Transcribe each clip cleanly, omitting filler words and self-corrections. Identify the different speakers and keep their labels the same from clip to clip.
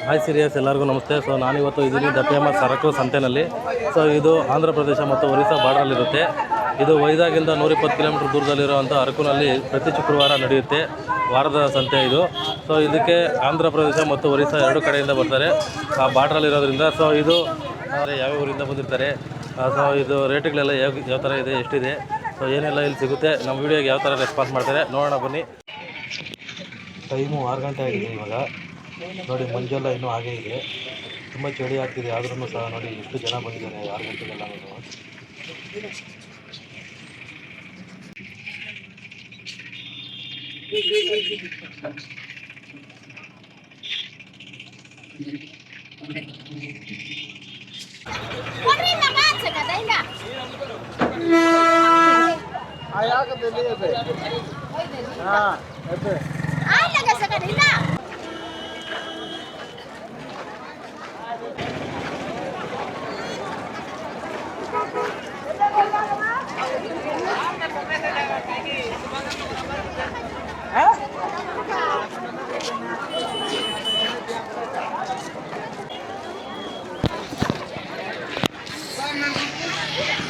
Speaker 1: Hi serious ಎಲ್ಲರಿಗೂ ನಮಸ್ತೆ. So ನಾನಿವತ್ತು ಇದ್ದೀನಿ ದ ಫೇಮಸ್ ಅರಕು ಸಂತೆನಲ್ಲಿ. ಸೊ ಇದು ಆಂಧ್ರ ಪ್ರದೇಶ ಮತ್ತು ಒರಿಸ್ಸಾ ಬಾರ್ಡ್ರಲ್ಲಿರುತ್ತೆ. ಇದು ವೈಜಾಗಿಂದ 120 ಕಿಲೋಮೀಟರ್ ದೂರದಲ್ಲಿರುವಂಥ ಅರಕುನಲ್ಲಿ ಪ್ರತಿ ಶುಕ್ರವಾರ ನಡೆಯುತ್ತೆ ವಾರದ ಸಂತೆ ಇದು. ಸೊ ಇದಕ್ಕೆ ಆಂಧ್ರ ಪ್ರದೇಶ ಮತ್ತು ಒರಿಸ್ಸಾ ಎರಡು ಕಡೆಯಿಂದ ಬರ್ತಾರೆ ಆ ಬಾರ್ಡ್ರಲ್ಲಿರೋದ್ರಿಂದ. ಸೊ ಇದು ಯಾವ್ಯಾವ ಊರಿಂದ ಬಂದಿರ್ತಾರೆ, ಸೊ ಇದು ರೇಟ್ಗಳೆಲ್ಲ ಯಾವ ಥರ ಇದೆ, ಎಷ್ಟಿದೆ, ಸೊ ಏನೆಲ್ಲ ಇಲ್ಲಿ ಸಿಗುತ್ತೆ, ನಮ್ಮ ವೀಡಿಯೋಗೆ ಯಾವ ಥರ ರೆಸ್ಪಾನ್ಸ್ ಮಾಡ್ತಾರೆ ನೋಡೋಣ ಬನ್ನಿ. ಟೈಮು 6 ಗಂಟೆ ಆಗಿದೆ ಇವಾಗ. ನೋಡಿ ಮಂಜೆಲ್ಲ ಇನ್ನೂ ಹಾಗೇ ಇದೆ, ತುಂಬ ಚಳಿ ಆಗ್ತಿದೆ. ಆದ್ರೂ ಸಹ ನೋಡಿ ಎಷ್ಟು ಜನ ಬಂದಿದ್ದಾರೆ 6 ಗಂಟೆಗೆಲ್ಲ.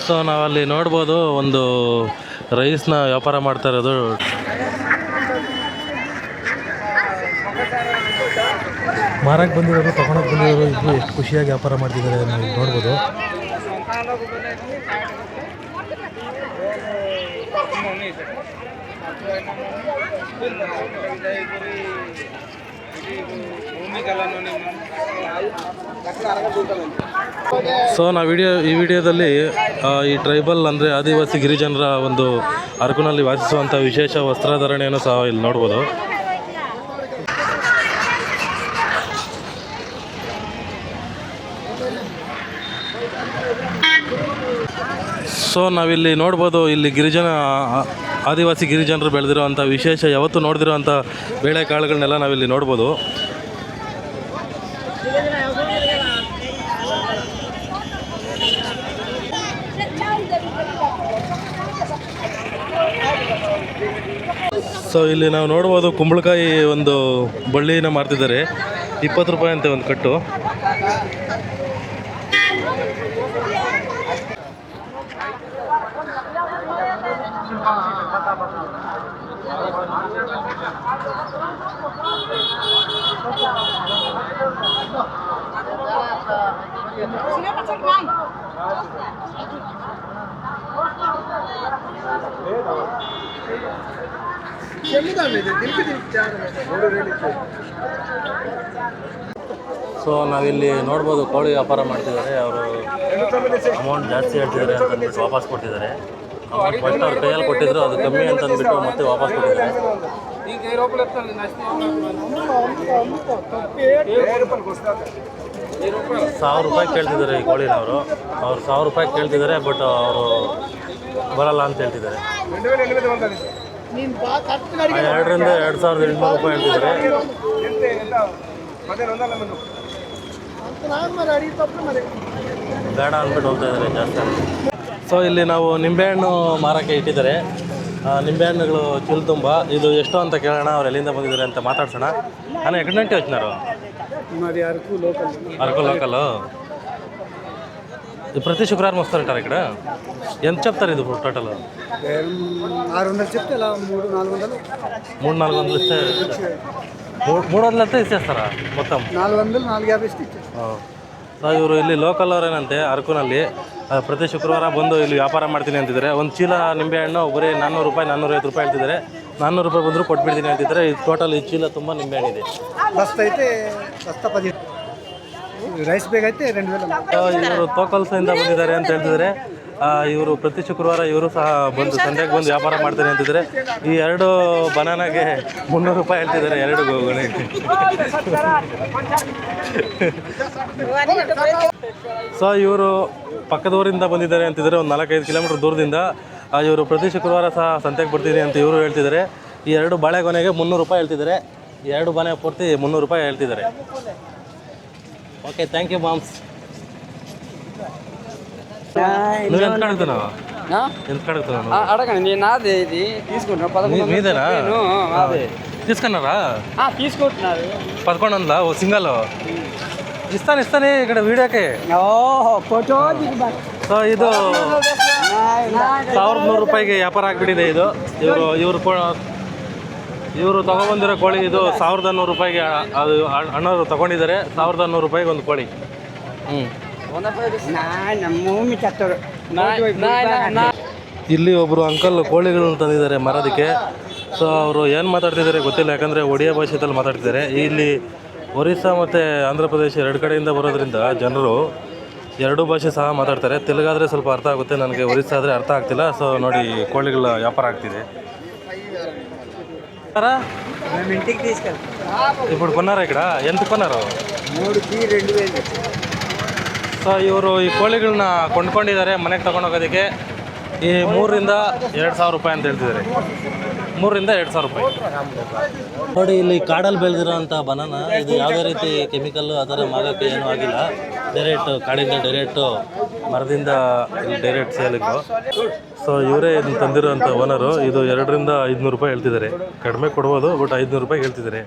Speaker 1: ಸೊ ನಾವಲ್ಲಿ ನೋಡ್ಬೋದು ಒಂದು ರೈಸ್ನ ವ್ಯಾಪಾರ ಮಾಡ್ತಾ ಇರೋದು. ಮಾರಕ್ಕೆ ಬಂದಿರೋರು, ತಗೊಳಕ್ಕೆ ಬಂದಿರೋರು ಇಬ್ಬರು ಎಷ್ಟು ಖುಷಿಯಾಗಿ ವ್ಯಾಪಾರ ಮಾಡ್ತಿದ್ದಾರೆ ನಾವು ನೋಡ್ಬೋದು. ಸೊ ಈ ವಿಡಿಯೋದಲ್ಲಿ ಈ ಟ್ರೈಬಲ್ ಅಂದರೆ ಆದಿವಾಸಿ ಗಿರಿಜನರ ಒಂದು ಅರಕುನಲ್ಲಿ ವಾಸಿಸುವಂಥ ವಿಶೇಷ ವಸ್ತ್ರಧಾರಣೆಯನ್ನು ಸಹ ಇಲ್ಲಿ ನೋಡ್ಬೋದು. ಸೊ ನಾವಿಲ್ಲಿ ನೋಡ್ಬೋದು, ಇಲ್ಲಿ ಆದಿವಾಸಿ ಗಿರಿಜನರು ಬೆಳೆದಿರುವಂಥ ವಿಶೇಷ ಯಾವತ್ತೂ ನೋಡಿದಿರೋವಂಥ ಬೇಳೆಕಾಳುಗಳನ್ನೆಲ್ಲ ನಾವಿಲ್ಲಿ ನೋಡ್ಬೋದು. ಸೊ ಇಲ್ಲಿ ನಾವು ನೋಡ್ಬೋದು ಕುಂಬಳಕಾಯಿ ಒಂದು ಬಳ್ಳಿನ ಮಾರ್ತಿದ್ದಾರೆ, 20 ರೂಪಾಯಿ ಅಂತೆ ಒಂದು ಕಟ್ಟು. ಸೊ ನಾವಿಲ್ಲಿ ನೋಡ್ಬೋದು ಕೋಳಿ ವ್ಯಾಪಾರ ಮಾಡ್ತಿದ್ದಾರೆ. ಅವರು ಅಮೌಂಟ್ ಜಾಸ್ತಿ ಹೇಳ್ತಿದ್ದಾರೆ ಅಂತ ಅಂದ್ಬಿಟ್ಟು ವಾಪಸ್ ಕೊಟ್ಟಿದ್ದಾರೆ. ಫಸ್ಟ್ ಅವ್ರ ಕೈಯಲ್ಲಿ ಕೊಟ್ಟಿದ್ರು, ಅದು ಕಮ್ಮಿ ಅಂತ ಅಂದ್ಬಿಟ್ಟು ಮತ್ತೆ ವಾಪಸ್ ಕೊಟ್ಟಿದ್ದಾರೆ. 1000 ರೂಪಾಯಿ ಕೇಳ್ತಿದ್ದಾರೆ ಈ ಕೋಳಿನವರು. ಅವ್ರು 1000 ರೂಪಾಯಿ ಕೇಳ್ತಿದ್ದಾರೆ, ಬಟ್ ಅವರು ಬರಲ್ಲ ಅಂತ ಹೇಳ್ತಿದ್ದಾರೆ. 2ರಿಂದ 2800 ರೂಪಾಯಿ ಹೇಳ್ತಿದ್ದಾರೆ. ಬೇಡ ಅಂದ್ಬಿಟ್ಟು ಹೋಗ್ತಾ ಇದ್ದಾರೆ ಜಾಸ್ತಿ. ಸೊ ಇಲ್ಲಿ ನಾವು ನಿಂಬೆಹಣ್ಣು ಮಾರೋಕ್ಕೆ ಇಟ್ಟಿದ್ದಾರೆ. ನಿಂಬೆಹಣ್ಣುಗಳು ಚಿಲ್ ತುಂಬ. ಇದು ಎಷ್ಟು ಅಂತ ಕೇಳೋಣ, ಅವ್ರು ಎಲ್ಲಿಂದ ಬಂದಿದ್ದಾರೆ ಅಂತ ಮಾತಾಡ್ಸೋಣ. ನಾನು ಎಕಡೆಂಟೆ వచ్చినారు? అరకు లోకల్. ప్రతి శుక్రవారం వస్తారంటారు ఇక్కడ? ఎంత చెప్తారు ఇది టోటల్?
Speaker 2: 600 చెప్తే అలా
Speaker 1: 300-400 ఇస్తే 300 అయితే ఇచ్చేస్తారా మొత్తం?
Speaker 2: 400-450 ఇస్తే ఇచ్చేస్తారు.
Speaker 1: ಸೊ ಇವರು ಇಲ್ಲಿ ಲೋಕಲ್ ಅವರೇನಂತೆ ಅರಕುನಲ್ಲಿ ಪ್ರತಿ ಶುಕ್ರವಾರ ಬಂದು ಇಲ್ಲಿ ವ್ಯಾಪಾರ ಮಾಡ್ತೀನಿ ಅಂತಿದ್ದಾರೆ. ಒಂದು ಚೀಲ ನಿಂಬೆಹಣ್ಣು ಬರೀ 400 ರೂಪಾಯಿ 450 ರೂಪಾಯಿ ಹೇಳ್ತಿದ್ದಾರೆ. 400 ರೂಪಾಯಿ ಬಂದರೂ ಕೊಟ್ಬಿಡ್ತೀನಿ ಅಂತಿದ್ದಾರೆ. ಇದು ಟೋಟಲ್ ಈ ಚೀಲ ತುಂಬ ನಿಂಬೆಹಣ್ಣಿದೆ.
Speaker 2: ಬಸ್ತ ಐತೆ, ಬಸ್ತ 10 ರೈಸ್ ಬೇಗ ಐತೆ 2000.
Speaker 1: ಇವರು ತೋಕಲ್ಸಿಂದ ಬಂದಿದ್ದಾರೆ ಅಂತ ಹೇಳ್ತಿದ್ದಾರೆ. ಇವರು ಪ್ರತಿ ಶುಕ್ರವಾರ ಇವರು ಸಹ ಬಂದು ಸಂತೆಗೆ ಬಂದು ವ್ಯಾಪಾರ ಮಾಡ್ತಾರೆ ಅಂತಿದ್ದಾರೆ. ಈ 2 ಬನಾನಾಗೆ 300 ರೂಪಾಯಿ ಹೇಳ್ತಿದ್ದಾರೆ, 2 ಗೋಗಳಿಗೆ. ಸೊ ಇವರು ಪಕ್ಕದ ಊರಿಂದ ಬಂದಿದ್ದಾರೆ ಅಂತಿದ್ದಾರೆ, ಒಂದು 4-5 ಕಿಲೋಮೀಟರ್ ದೂರದಿಂದ. ಇವರು ಪ್ರತಿ ಶುಕ್ರವಾರ ಸಹ ಸಂತೆಗೆ ಬರ್ತೀನಿ ಅಂತ ಇವರು ಹೇಳ್ತಿದ್ದಾರೆ. ಈ 2 ಬಾಳೆಗೊನೆಗೆ 300 ರೂಪಾಯಿ ಹೇಳ್ತಿದ್ದಾರೆ. 2 ಬಾಳೆ ಪೂರ್ತಿ 300 ರೂಪಾಯಿ ಹೇಳ್ತಿದ್ದಾರೆ. Okay thank you ma'ams. నువ్వు ఎంత అడుగుతున్నావు? ఎంత అడుగుతున్నావు?
Speaker 2: అడగండి, నేను నాదే ఇది తీసుకుంటున్నా.
Speaker 1: మీదేనా? తీసుకున్నారా
Speaker 2: తీసుకుంటున్నారు
Speaker 1: 11 ఓ సింగల్ ఇస్తాను ఇక్కడ వీడియోకి
Speaker 2: ಓಹೋ ಫೋಟೋ
Speaker 1: ಸೊ ಇದು 1100 ರೂಪಾಯಿಗೆ ವ್ಯಾಪಾರ ಆಗಿಬಿಟ್ಟಿದೆ ಇದು ಇವರು ತಗೊಬಂದಿರೋ ಕೋಳಿ ಇದು 1100 ರೂಪಾಯಿಗೆ ಅದು ಅಣ್ಣವರು ತಗೊಂಡಿದ್ದಾರೆ 1100 ರೂಪಾಯಿಗೆ ಒಂದು ಕೋಳಿ ಇಲ್ಲಿ ಒಬ್ಬರು ಅಂಕಲ್ ಕೋಳಿಗಳನ್ನ ತಂದಿದ್ದಾರೆ ಮಾರೋದಕ್ಕೆ ಸೊ ಅವರು ಏನು ಮಾತಾಡ್ತಿದ್ದಾರೆ ಗೊತ್ತಿಲ್ಲ ಯಾಕಂದರೆ ಒಡಿಯಾ ಭಾಷೆದಲ್ಲಿ ಮಾತಾಡ್ತಿದ್ದಾರೆ ಇಲ್ಲಿ ಒರಿಸ್ಸಾ ಮತ್ತು ಆಂಧ್ರ ಪ್ರದೇಶ ಎರಡು ಕಡೆಯಿಂದ ಬರೋದ್ರಿಂದ ಜನರು ಎರಡೂ ಭಾಷೆ ಸಹ ಮಾತಾಡ್ತಾರೆ ತೆಲುಗಾದರೆ ಸ್ವಲ್ಪ ಅರ್ಥ ಆಗುತ್ತೆ ನನಗೆ ಒರಿಸ್ಸಾ ಆದರೆ ಅರ್ಥ ಆಗ್ತಿಲ್ಲ ಸೊ ನೋಡಿ ಕೋಳಿಗಳ ವ್ಯಾಪಾರ ಆಗ್ತಿದೆ
Speaker 2: ఇంటికి తీసుకెళ్తాం
Speaker 1: ఇప్పుడు కొన్నారా ఇక్కడ ఎంత కొన్నారు
Speaker 2: 3,000
Speaker 1: ಸೊ ಇವರು ಈ ಕೋಳಿಗಳನ್ನ ಕೊಂಡ್ಕೊಂಡಿದ್ದಾರೆ ಮನೆಗೆ ತಗೊಂಡೋಗೋದಕ್ಕೆ ಈ 3,000 2,000 ರೂಪಾಯಿ ಅಂತ ಹೇಳ್ತಿದ್ದಾರೆ 3,000 2,000 ರೂಪಾಯಿ ನೋಡಿ ಇಲ್ಲಿ ಕಾಡಲ್ಲಿ ಬೆಳೆದಿರೋಂಥ ಬನಾನ ಇದು ಯಾವುದೇ ರೀತಿ ಕೆಮಿಕಲ್ಲು ಆ ಥರ ಮಾಗೋಕ್ಕೆ ಏನೂ ಆಗಿಲ್ಲ ಡೈರೆಕ್ಟ್ ಕಾಡಿಂದ ಡೈರೆಕ್ಟು ಮರದಿಂದ ಇಲ್ಲಿ ಡೈರೆಕ್ಟ್ ಸೇಲಿದ್ದು ಸೊ ಇವರೇ ಇದನ್ನು ತಂದಿರೋಂಥ ಓನರು ಇದು 200 500 ರೂಪಾಯಿ ಹೇಳ್ತಿದ್ದಾರೆ ಕಡಿಮೆ ಕೊಡ್ಬೋದು ಬಟ್ 500 ರೂಪಾಯಿ ಹೇಳ್ತಿದ್ದಾರೆ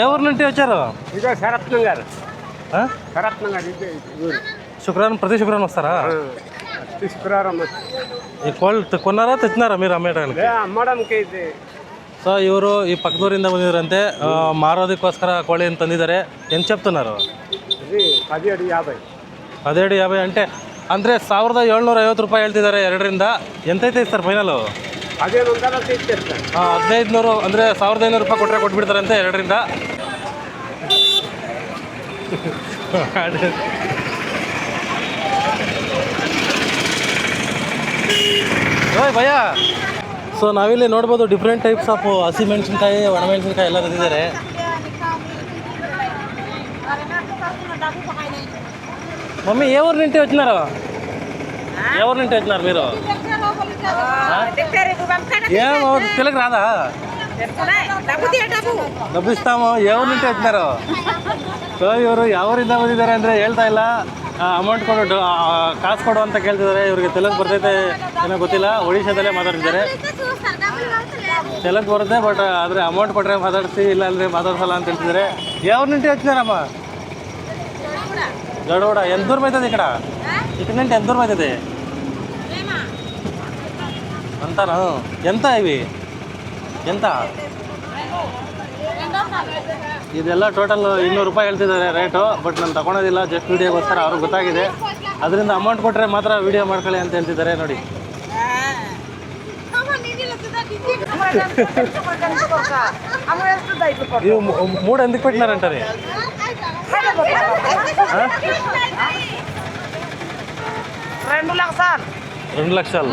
Speaker 1: ఎవరి నుండి వచ్చారు
Speaker 2: ఇదో శరత్నం గారు
Speaker 1: ఆ?
Speaker 2: శరత్నం గారు ఇది ఊరు
Speaker 1: శుక్రవారం ప్రతి శుక్రవారం వస్తారా
Speaker 2: శుక్రవారం
Speaker 1: ఈ కోళ్ళు కొన్నారా తెచ్చినారా మీరు అమ్మేయడానికి
Speaker 2: అమ్మడంకి ఇది
Speaker 1: సో ಇವರು ಈ ಪಕ್ಕದೂರಿಂದ ಬಂದಿದ್ರಂತೆ ಮಾರೋದಕ್ಕೋಸ್ಕರ ಕೋಳಿಯನ್ನು ತಂದಿದ್ದಾರೆ ఎంత చెప్తున్నారు
Speaker 2: ఇది 17,50
Speaker 1: 17,50 అంటే ಅಂದರೆ 1,750 ರೂಪಾಯಿ ಹೇಳ್ತಿದ್ದಾರೆ 2ರಿಂದ ಎಂತೈತೆ ಸರ್ ಫೈನಲು
Speaker 2: 1500 ಇಚ್చేస్తారు
Speaker 1: 1500 ಅಂದರೆ 1,500 ರೂಪಾಯಿ ಕೊಟ್ಟರೆ ಕೊಟ್ಬಿಡ್ತಾರಂತೆ 2ರಿಂದ ಓಯ್ ಭಯ್ಯ ಸೊ ನಾವಿಲ್ಲಿ ನೋಡ್ಬೋದು ಡಿಫ್ರೆಂಟ್ ಟೈಪ್ಸ್ ಆಫ್ ಹಸಿಮೆಣಸಿನ್ಕಾಯಿ ಒಣಮೆಣಸಿನ್ಕಾಯಿ ಎಲ್ಲ ತಂದಿದ್ದಾರೆ మమ్మీ ఏ ఊరు నుండి వచ్చినారు ఎవరి నుండి వచ్చినారు మీరు ఏం తెలుగు రాదా డబ్బు ఇస్తాము ఎవరి నుండి వచ్చినారు ಸೊ ಇವರು ಯಾವರಿಂದ ಬಂದಿದ್ದಾರೆ ಅಂದರೆ ಹೇಳ್ತಾ ಇಲ್ಲ ಅಮೌಂಟ್ ಕೊಡು ಕಾಸು ಕೊಡು ಅಂತ ಕೇಳ್ತಿದ್ದಾರೆ ಇವ್ರಿಗೆ ತೆಲುಗು ಬರ್ತೈತೆ ಏನೋ ಗೊತ್ತಿಲ್ಲ ಒಡಿಶಾದಲ್ಲೇ ಮಾತಾಡ್ತಿದ್ದಾರೆ ತೆಲುಗು ಬರುತ್ತೆ ಬಟ್ ಆದರೆ ಅಮೌಂಟ್ ಕೊಟ್ಟರೆ ಮಾತಾಡ್ತೀವಿ ಇಲ್ಲ ಅಂದರೆ ಮಾತಾಡ್ಸಲ್ಲ ಅಂತ ಹೇಳ್ತಿದ್ದಾರೆ ಯಾವ నుండి వచ్చినారಮ್ಮ గడవడ ఎంత దూరం అవుతుంది ఇక్కడ నుండి ఎంత దూరం అవుతుంది అంతానా ఎంత ఇవి ఎంత ಇದೆಲ್ಲ ಟೋಟಲ್ 200 ರೂಪಾಯಿ ಹೇಳ್ತಿದ್ದಾರೆ ರೇಟು ಬಟ್ ನಾನು ತಗೊಳೋದಿಲ್ಲ ಜಸ್ಟ್ ವೀಡಿಯೋಗೋಸ್ಕರ ಅವ್ರಿಗೆ ಗೊತ್ತಾಗಿದೆ ಅದರಿಂದ ಅಮೌಂಟ್ ಕೊಟ್ಟರೆ ಮಾತ್ರ ವೀಡಿಯೋ ಮಾಡ್ಕೊಳ್ಳಿ ಅಂತ ಹೇಳ್ತಿದ್ದಾರೆ ನೋಡಿ ಇವು 3 ఎందుకు పెట్టినారంటారు 2 లక్షలు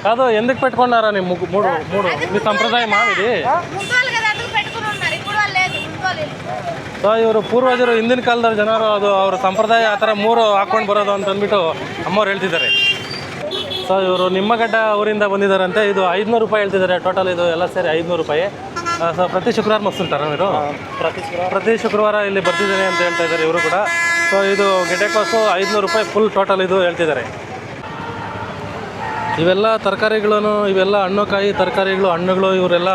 Speaker 1: కాదు ఎందుకు పెట్టుకున్నారా నీ 3 మీ సంప్రదాయమా ఇది ಸೊ ಇವರು ಪೂರ್ವಜರು ಹಿಂದಿನ ಕಾಲದ ಜನರು ಅದು ಅವ್ರ ಸಂಪ್ರದಾಯ ಆ ಥರ 3 ಹಾಕ್ಕೊಂಡು ಬರೋದು ಅಂತ ಅಂದ್ಬಿಟ್ಟು ಅಮ್ಮವ್ರು ಹೇಳ್ತಿದ್ದಾರೆ ಸೊ ಇವರು ನಿಮ್ಮಗಡ್ಡ ಊರಿಂದ ಬಂದಿದ್ದಾರಂತೆ ಇದು 500 ರೂಪಾಯಿ ಹೇಳ್ತಿದ್ದಾರೆ ಟೋಟಲ್ ಇದು ಎಲ್ಲ ಸೇರಿ 500 ರೂಪಾಯಿ ಸೊ ಪ್ರತಿ ಶುಕ್ರವಾರ ಮಸ್ತಿರ್ತಾರ మీరు ಪ್ರತಿ ಶುಕ್ರವಾರ ಇಲ್ಲಿ ಬರ್ತಿದ್ದೇನೆ ಅಂತ ಹೇಳ್ತಾ ಇದ್ದಾರೆ ಇವರು ಕೂಡ ಸೊ ಇದು ಗೆಡ್ಡೆಕೋಸು 500 ರೂಪಾಯಿ ಫುಲ್ ಟೋಟಲ್ ಇದು ಹೇಳ್ತಿದ್ದಾರೆ ಇವೆಲ್ಲ ತರಕಾರಿಗಳನ್ನು ಇವೆಲ್ಲ ಹಣ್ಣುಕಾಯಿ ತರಕಾರಿಗಳು ಹಣ್ಣುಗಳು ಇವರೆಲ್ಲ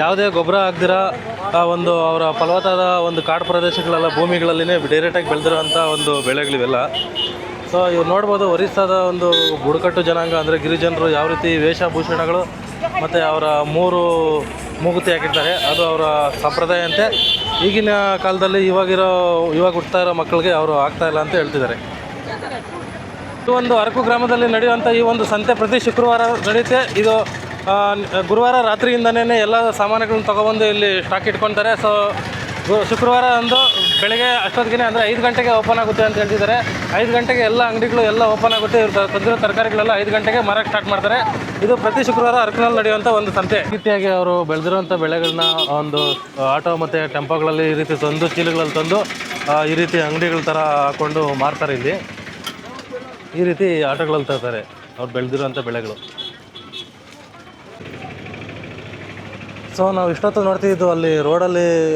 Speaker 1: ಯಾವುದೇ ಗೊಬ್ಬರ ಹಾಕ್ದಿರ ಒಂದು ಅವರ ಫಲವತ್ತಾದ ಒಂದು ಕಾಡು ಪ್ರದೇಶಗಳೆಲ್ಲ ಭೂಮಿಗಳಲ್ಲಿನೇ ಡೈರೆಕ್ಟಾಗಿ ಬೆಳೆದಿರೋಂಥ ಒಂದು ಬೆಳೆಗಳಿವೆಲ್ಲ ಸೊ ಇವ್ರು ನೋಡ್ಬೋದು ಒರಿಸ್ಸಾದ ಒಂದು ಬುಡಕಟ್ಟು ಜನಾಂಗ ಅಂದರೆ ಗಿರಿಜನರು ಯಾವ ರೀತಿ ವೇಷಭೂಷಣಗಳು ಮತ್ತು ಅವರ 3 ಮೂಗುತಿ ಹಾಕಿರ್ತಾರೆ ಅದು ಅವರ ಸಂಪ್ರದಾಯ ಅಂತೆ ಈಗಿನ ಕಾಲದಲ್ಲಿ ಇವಾಗ ಹುಡ್ತಾ ಇರೋ ಮಕ್ಕಳಿಗೆ ಅವರು ಆಗ್ತಾಯಿಲ್ಲ ಅಂತ ಹೇಳ್ತಿದ್ದಾರೆ ಇದು ಒಂದು ಅರಕು ಗ್ರಾಮದಲ್ಲಿ ನಡೆಯುವಂಥ ಈ ಒಂದು ಸಂತೆ ಪ್ರತಿ ಶುಕ್ರವಾರ ನಡೆಯುತ್ತೆ ಇದು ಗುರುವಾರ ರಾತ್ರಿಯಿಂದನೇ ಎಲ್ಲ ಸಾಮಾನುಗಳನ್ನ ತೊಗೊಬಂದು ಇಲ್ಲಿ ಸ್ಟಾಕ್ ಇಟ್ಕೊತಾರೆ ಸೊ ಶುಕ್ರವಾರ ಒಂದು ಬೆಳಗ್ಗೆ ಅಷ್ಟೊತ್ತಿಗೆ ಅಂದರೆ 5 ಗಂಟೆಗೆ ಓಪನ್ ಆಗುತ್ತೆ ಅಂತ ಹೇಳ್ತಿದ್ದಾರೆ 5 ಗಂಟೆಗೆ ಎಲ್ಲ ಅಂಗಡಿಗಳು ಎಲ್ಲ ಓಪನ್ ಆಗುತ್ತೆ ಇವ್ರು ತಂದಿರೋ ತರಕಾರಿಗಳೆಲ್ಲ 5 ಗಂಟೆಗೆ ಮಾರಕ್ಕೆ ಸ್ಟಾರ್ಟ್ ಮಾಡ್ತಾರೆ ಇದು ಪ್ರತಿ ಶುಕ್ರವಾರ ಅರಕನಲ್ಲಿ ನಡೆಯುವಂಥ ಒಂದು ಸಂತೆ ಈ ರೀತಿಯಾಗಿ ಅವರು ಬೆಳೆದಿರೋಂಥ ಬೆಳೆಗಳನ್ನ ಒಂದು ಆಟೋ ಮತ್ತು ಟೆಂಪೋಗಳಲ್ಲಿ ಈ ರೀತಿ ತಂದು ಚೀಲಗಳಲ್ಲಿ ತಂದು ಈ ರೀತಿ ಅಂಗಡಿಗಳ ಥರ ಹಾಕ್ಕೊಂಡು ಮಾರ್ತಾರೆ ಇಲ್ಲಿ ಈ ರೀತಿ ಆಟೋಗಳಲ್ಲಿ ತರ್ತಾರೆ ಅವ್ರು ಬೆಳೆದಿರೋಂಥ ಬೆಳೆಗಳು ಸೊ ನಾವು ಇಷ್ಟೊತ್ತು ನೋಡ್ತಿದ್ದು ಅಲ್ಲಿ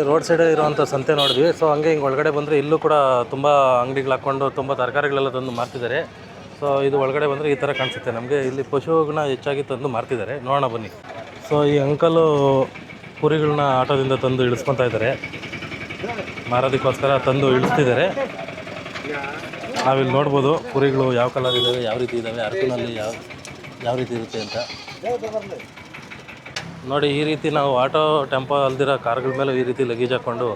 Speaker 1: ರೋಡ್ ಸೈಡ್ ಇರುವಂಥ ಸಂತೆ ನೋಡಿದ್ವಿ ಸೊ ಹಂಗೆ ಹಿಂಗೆ ಒಳಗಡೆ ಬಂದರೆ ಇಲ್ಲೂ ಕೂಡ ತುಂಬ ಅಂಗಡಿಗಳು ಹಾಕ್ಕೊಂಡು ತುಂಬ ತರಕಾರಿಗಳೆಲ್ಲ ತಂದು ಮಾರ್ತಿದ್ದಾರೆ ಸೊ ಸೊ ಇದು ಒಳಗಡೆ ಬಂದರೆ ಈ ಥರ ಕಾಣಿಸುತ್ತೆ ನಮಗೆ. ಇಲ್ಲಿ ಪಶುಗಳನ್ನ ಹೆಚ್ಚಾಗಿ ತಂದು ಮಾರ್ತಿದ್ದಾರೆ, ನೋಡೋಣ ಬನ್ನಿ. ಸೊ ಈ ಅಂಕಲು ಕುರಿಗಳನ್ನ ಆಟೋದಿಂದ ತಂದು ಇಳಿಸ್ಕೊತಾ ಇದ್ದಾರೆ, ಮಾರೋದಕ್ಕೋಸ್ಕರ ತಂದು ಇಳಿಸ್ತಿದ್ದಾರೆ. ನಾವಿಲ್ಲಿ ನೋಡ್ಬೋದು ಕುರಿಗಳು ಯಾವ ಕಲರ್ ಇದ್ದಾವೆ, ಯಾವ ರೀತಿ ಇದ್ದಾವೆ, ಅರಕುನಲ್ಲಿ ಯಾವ ರೀತಿ ಇರುತ್ತೆ ಅಂತ ನೋಡಿ. ಈ ರೀತಿ ನಾವು ಆಟೋ ಟೆಂಪೋ ಅಲ್ದಿರೋ ಕಾರ್ಗಳ ಮೇಲೆ ಈ ರೀತಿ ಲಗೇಜ್ ಹಾಕ್ಕೊಂಡು,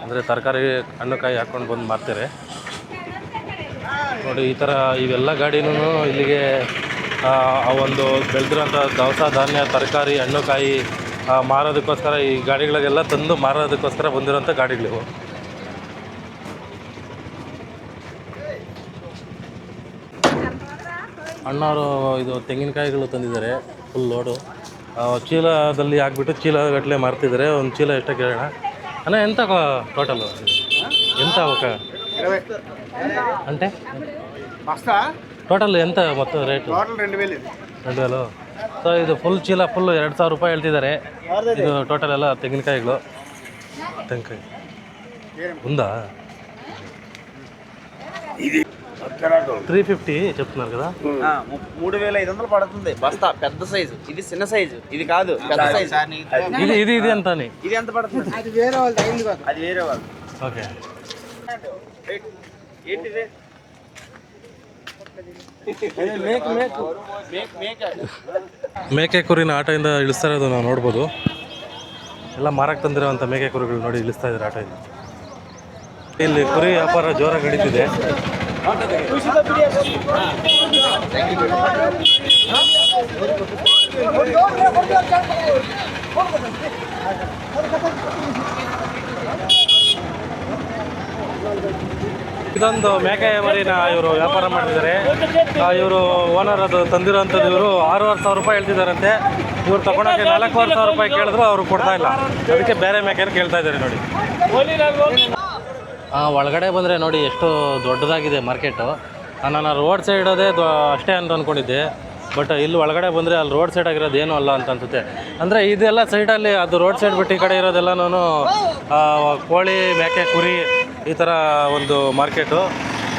Speaker 1: ಅಂದರೆ ತರಕಾರಿ ಹಣ್ಣು ಕಾಯಿ ಹಾಕ್ಕೊಂಡು ಬಂದು ಮಾರ್ತಾರೆ ನೋಡಿ. ಈ ಥರ ಇವೆಲ್ಲ ಗಾಡಿನೂ ಇಲ್ಲಿಗೆ ಆ ಒಂದು ಬೆಳೆದಿರೋಂಥ ದವಸ ಧಾನ್ಯ, ತರಕಾರಿ, ಹಣ್ಣು ಕಾಯಿ ಮಾರೋದಕ್ಕೋಸ್ಕರ ಈ ಗಾಡಿಗಳಿಗೆಲ್ಲ ತಂದು ಮಾರೋದಕ್ಕೋಸ್ಕರ ಬಂದಿರೋಂಥ ಗಾಡಿಗಳಿವು. ಅಣ್ಣವರು ಇದು ತೆಂಗಿನಕಾಯಿಗಳು ತಂದಿದ್ದಾರೆ, ಫುಲ್ ಲೋಡು. ಚೀಲದಲ್ಲಿ ಹಾಕ್ಬಿಟ್ಟು ಚೀಲಗಟ್ಟಲೆ ಮಾರ್ತಿದ್ದಾರೆ. ಒಂದು ಚೀಲ ಎಷ್ಟೋ ಕೇಳೋಣ. ಅಣ್ಣ ಎಂತ ಟೋಟಲು ಎಂತ ಅವಕ್ಕ అంటే ಟೋಟಲ್ ಎಂತ ಮೊತ್ತ ರೇಟು? 2000. ಸೊ ಇದು ಫುಲ್ ಚೀಲ ಫುಲ್ಲು 2000 ರೂಪಾಯಿ ಹೇಳ್ತಿದ್ದಾರೆ. ಇದು ಟೋಟಲ್ ಎಲ್ಲ ತೆಂಗಿನಕಾಯಿಗಳು. ತೆಂಗಿನಕಾಯಿ ఉందా? 350 చెప్తున్నారు కదా.
Speaker 3: 3500 పడుతుంది బస్తా. పెద్ద సైజు ఇది, చిన్న సైజు ఇది కాదు, పెద్ద సైజు.
Speaker 1: ఇది ఎంత అని?
Speaker 3: ఇది ఎంత పడుతుంది? అది వేరే వాళ్ళది, అది వేరే వాళ్ళది.
Speaker 1: ఓకే.
Speaker 3: ఏంటిది?
Speaker 1: ಮೇಕೆ ಕುರಿನ ಆಟೋಯಿಂದ ಇಳಿಸ್ತಾ ಇರೋದು ನಾವು ನೋಡ್ಬೋದು. ಎಲ್ಲ ಮಾರಕ್ಕೆ ತಂದಿರೋವಂಥ ಮೇಕೆ ಕುರಿಗಳು ನೋಡಿ ಇಳಿಸ್ತಾ ಇದ್ದಾರೆ ಆಟೋದಿಂದ. ಇಲ್ಲಿ ಕುರಿ ವ್ಯಾಪಾರ ಜೋರಾಗಿ ನಡೀತಿದೆ. ಇದೊಂದು ಮೇಕೆ ಮರಿನ ಇವರು ವ್ಯಾಪಾರ ಮಾಡ್ತಿದ್ದಾರೆ. ಇವರು ಓನರ್ ಅದು ತಂದಿರೋಂಥದ್ದು. ಇವರು 6,500 ರೂಪಾಯಿ ಹೇಳ್ತಿದ್ದಾರಂತೆ. ಇವ್ರು ತಗೊಳಕ್ಕೆ 4,500 ರೂಪಾಯಿ ಕೇಳಿದ್ರು ಅವರು ಕೊಡ್ತಾ ಇಲ್ಲ. ಅದಕ್ಕೆ ಬೇರೆ ಮೇಕೆನ ಕೇಳ್ತಾ ಇದ್ದಾರೆ ನೋಡಿ. ಒಳಗಡೆ ಬಂದರೆ ನೋಡಿ ಎಷ್ಟು ದೊಡ್ಡದಾಗಿದೆ ಮಾರ್ಕೆಟು. ನಾನು ರೋಡ್ ಸೈಡ್ ಅದೇ ಅಷ್ಟೇ ಅಂತ ಅಂದ್ಕೊಂಡಿದ್ದೆ. ಬಟ್ ಇಲ್ಲಿ ಒಳಗಡೆ ಬಂದರೆ ಅಲ್ಲಿ ರೋಡ್ ಸೈಡ್ ಆಗಿರೋದು ಏನೂ ಅಲ್ಲ ಅಂತ ಅನಿಸುತ್ತೆ. ಅಂದರೆ ಇದೆಲ್ಲ ಸೈಡಲ್ಲಿ ಅದು ರೋಡ್ ಸೈಡ್ ಬಿಟ್ಟು ಈ ಕಡೆ ಇರೋದೆಲ್ಲನೂ ಕೋಳಿ, ಮೇಕೆ, ಕುರಿ ಈ ಥರ ಒಂದು ಮಾರ್ಕೆಟು.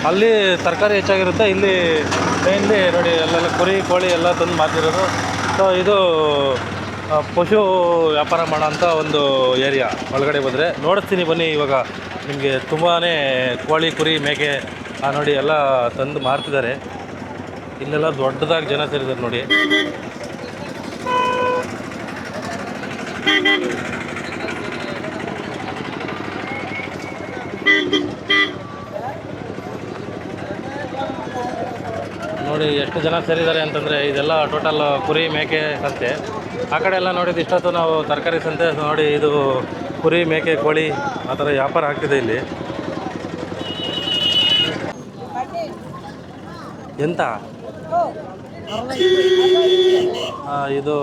Speaker 1: ಅಲ್ಲಿ ತರಕಾರಿ ಹೆಚ್ಚಾಗಿರುತ್ತೆ. ಇಲ್ಲಿ ಮೇನ್ಲಿ ನೋಡಿ ಅಲ್ಲೆಲ್ಲ ಕುರಿ, ಕೋಳಿ ಎಲ್ಲ ತಂದು ಮಾರ್ತಿರೋದು. ಸೊ ಇದು ಪಶು ವ್ಯಾಪಾರ ಮಾಡೋಂಥ ಒಂದು ಏರಿಯಾ. ಒಳಗಡೆ ಬಂದರೆ ನೋಡಿಸ್ತೀನಿ ಬನ್ನಿ. ಇವಾಗ ನಿಮಗೆ ತುಂಬಾ ಕೋಳಿ, ಕುರಿ, ಮೇಕೆ ನೋಡಿ ಎಲ್ಲ ತಂದು ಮಾರ್ತಿದ್ದಾರೆ. ಇಲ್ಲೆಲ್ಲ ದೊಡ್ಡದಾಗಿ ಜನ ಸೇರಿದ್ದಾರೆ ನೋಡಿ. ನೋಡಿ ಎಷ್ಟು ಜನ ಸೇರಿದ್ದಾರೆ ಅಂತಂದರೆ ಇದೆಲ್ಲ ಟೋಟಲ್ ಕುರಿ, ಮೇಕೆ ಸಂತೆ. ಆ ಕಡೆ ಎಲ್ಲ ನೋಡಿದ್ದು ಇಷ್ಟೊತ್ತು ನಾವು ತರಕಾರಿ ಸಂತೆ ನೋಡಿ. ಇದು ಕುರಿ, ಮೇಕೆ, ಕೋಳಿ ಆ ಥರ ವ್ಯಾಪಾರ ಆಗ್ತಿದೆ ಇಲ್ಲಿ. ಎಂತ ಇದು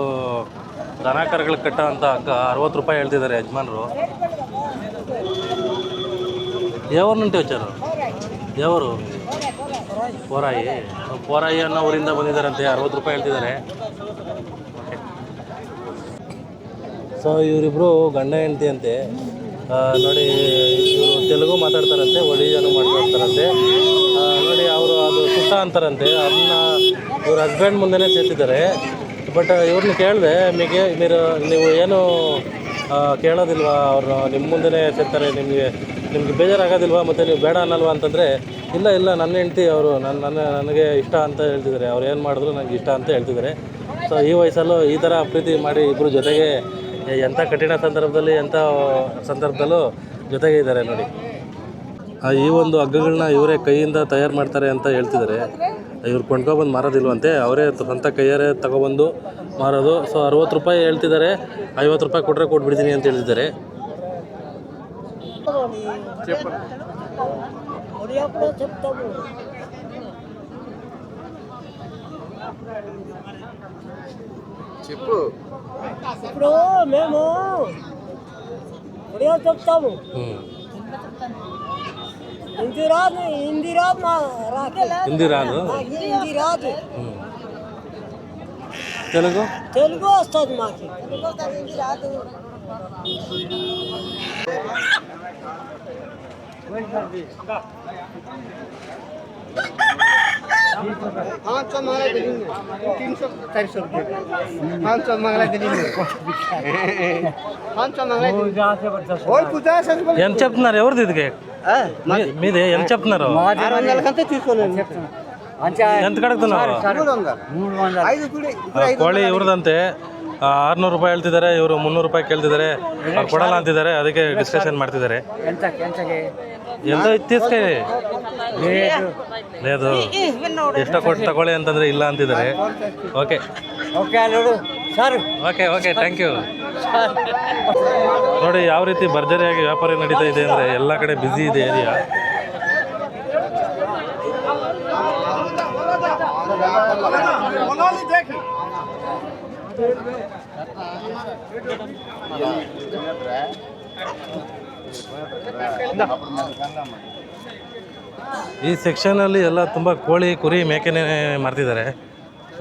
Speaker 1: ದನ ಕರುಗಳು ಕಟ್ಟೋ ಅಂತ 60 ರೂಪಾಯಿ ಹೇಳ್ತಿದ್ದಾರೆ ಯಜಮಾನರು. ಯಾವ್ರು నుండి వచ్చారు? ಯಾವರು? ಪೋರಾಯಿ ಅನ್ನೋ ಊರಿಂದ ಬಂದಿದ್ದಾರಂತೆ. 60 ರೂಪಾಯಿ ಹೇಳ್ತಿದ್ದಾರೆ. ಸೊ ಇವರಿಬ್ಬರು ಗಂಡ ಹೆಂಡತಿ ಅಂತೆ. ನೋಡಿ ಇವರು ತೆಲುಗು ಮಾತಾಡ್ತಾರಂತೆ, ಒಡಿಯಾನು ಮಾತಾಡ್ತಾರಂತೆ ನೋಡಿ. ಅವರು ಅದು ಸುತ್ತ ಅಂತಾರಂತೆ. ಅದನ್ನ ಇವ್ರ ಹಸ್ಬೆಂಡ್ ಮುಂದೆನೇ ಸೇರ್ತಿದ್ದಾರೆ. ಬಟ್ ಇವ್ರನ್ನ ಕೇಳಿದೆ, ನೀವು ಏನು ಕೇಳೋದಿಲ್ವಾ? ಅವರು ನಿಮ್ಮ ಮುಂದೆನೇ ಸೇರ್ತಾರೆ, ನಿಮಗೆ ಬೇಜಾರಾಗೋದಿಲ್ವಾ? ಮತ್ತು ನೀವು ಬೇಡ ಅನ್ನಲ್ವಾ ಅಂತಂದರೆ, ಇಲ್ಲ ನನ್ನ ಹೆಂಡ್ತಿ ಅವರು ನನಗೆ ಇಷ್ಟ ಅಂತ ಹೇಳ್ತಿದ್ದಾರೆ. ಅವ್ರು ಏನು ಮಾಡಿದ್ರು ನನಗೆ ಇಷ್ಟ ಅಂತ ಹೇಳ್ತಿದ್ದಾರೆ. ಸೊ ಈ ವಯಸ್ಸಲ್ಲೂ ಈ ಥರ ಪ್ರೀತಿ ಮಾಡಿ ಇಬ್ಬರು ಜೊತೆಗೆ ಎಂಥ ಕಠಿಣ ಸಂದರ್ಭದಲ್ಲೂ ಜೊತೆಗೆ ಇದ್ದಾರೆ ನೋಡಿ. ಈ ಒಂದು ಹಗ್ಗಗಳನ್ನ ಇವರೇ ಕೈಯಿಂದ ತಯಾರು ಮಾಡ್ತಾರೆ ಅಂತ ಹೇಳ್ತಿದ್ದಾರೆ. ಇವ್ರು ಕೊಂಡ್ಕೊಬಂದು ಮಾರೋದಿಲ್ವಂತೆ, ಅವರೇ ಸ್ವಂತ ಕೈಯಾರೆ ತಗೊಬಂದು ಮಾರೋದು. ಸೊ 60 ರೂಪಾಯಿ ಹೇಳ್ತಿದ್ದಾರೆ. 50 ರೂಪಾಯಿ ಕೊಟ್ಟರೆ ಕೊಟ್ಬಿಡ್ತೀನಿ ಅಂತ ಹೇಳ್ತಿದ್ದಾರೆ.
Speaker 3: చెప్పు.
Speaker 4: ఇప్పుడు మేము ఒడియా చెప్తాము. హిందీ రాదు
Speaker 1: హిందీ రాదు
Speaker 4: తెలుగు వస్తుంది మాకు.
Speaker 2: 500 मंगला देंगे 300 400 रुपये 500 मंगला देंगे 500 मंगला और 50 रुपये
Speaker 1: ఎంత చెప్తున్నారు ఎవరిది ఇది మీది ఎంత చెప్తున్నారు
Speaker 2: 600 కంటే తీసుకోలేదు
Speaker 1: ఎంత కడుగుతున్నారు
Speaker 2: 300 5
Speaker 1: ಕೋಳಿ ಇವ್ರದಂತೆ 600 ರೂಪಾಯಿ ಹೇಳ್ತಿದ್ದಾರೆ, ಇವರು 300 ರೂಪಾಯಿ ಕೇಳ್ತಿದ್ದಾರೆ, ಅವ್ರು ಕೊಡಲ್ಲ ಅಂತಿದ್ದಾರೆ. ಅದಕ್ಕೆ ಡಿಸ್ಕಷನ್ ಮಾಡ್ತಿದ್ದಾರೆ. ఎంత తీసుకే లేదు ಎಷ್ಟ ಕೊಟ್ಟು ತಗೊಳ್ಳಿ ಅಂತಂದ್ರೆ ಇಲ್ಲ ಅಂತಿದ್ದಾರೆ. Okay okay okay thank you. ನೋಡಿ ಯಾವ ರೀತಿ ಭರ್ಜರಿಯಾಗಿ ವ್ಯಾಪಾರ ನಡೀತಾ ಇದೆ ಅಂದರೆ ಎಲ್ಲ ಕಡೆ ಬ್ಯುಸಿ ಇದೆ ಏರಿಯಾ. ಈ ಸೆಕ್ಷನಲ್ಲಿ ಎಲ್ಲ ತುಂಬ ಕೋಳಿ ಕುರಿ ಮೇಕೆನೇ ಮಾರ್ತಿದ್ದಾರೆ.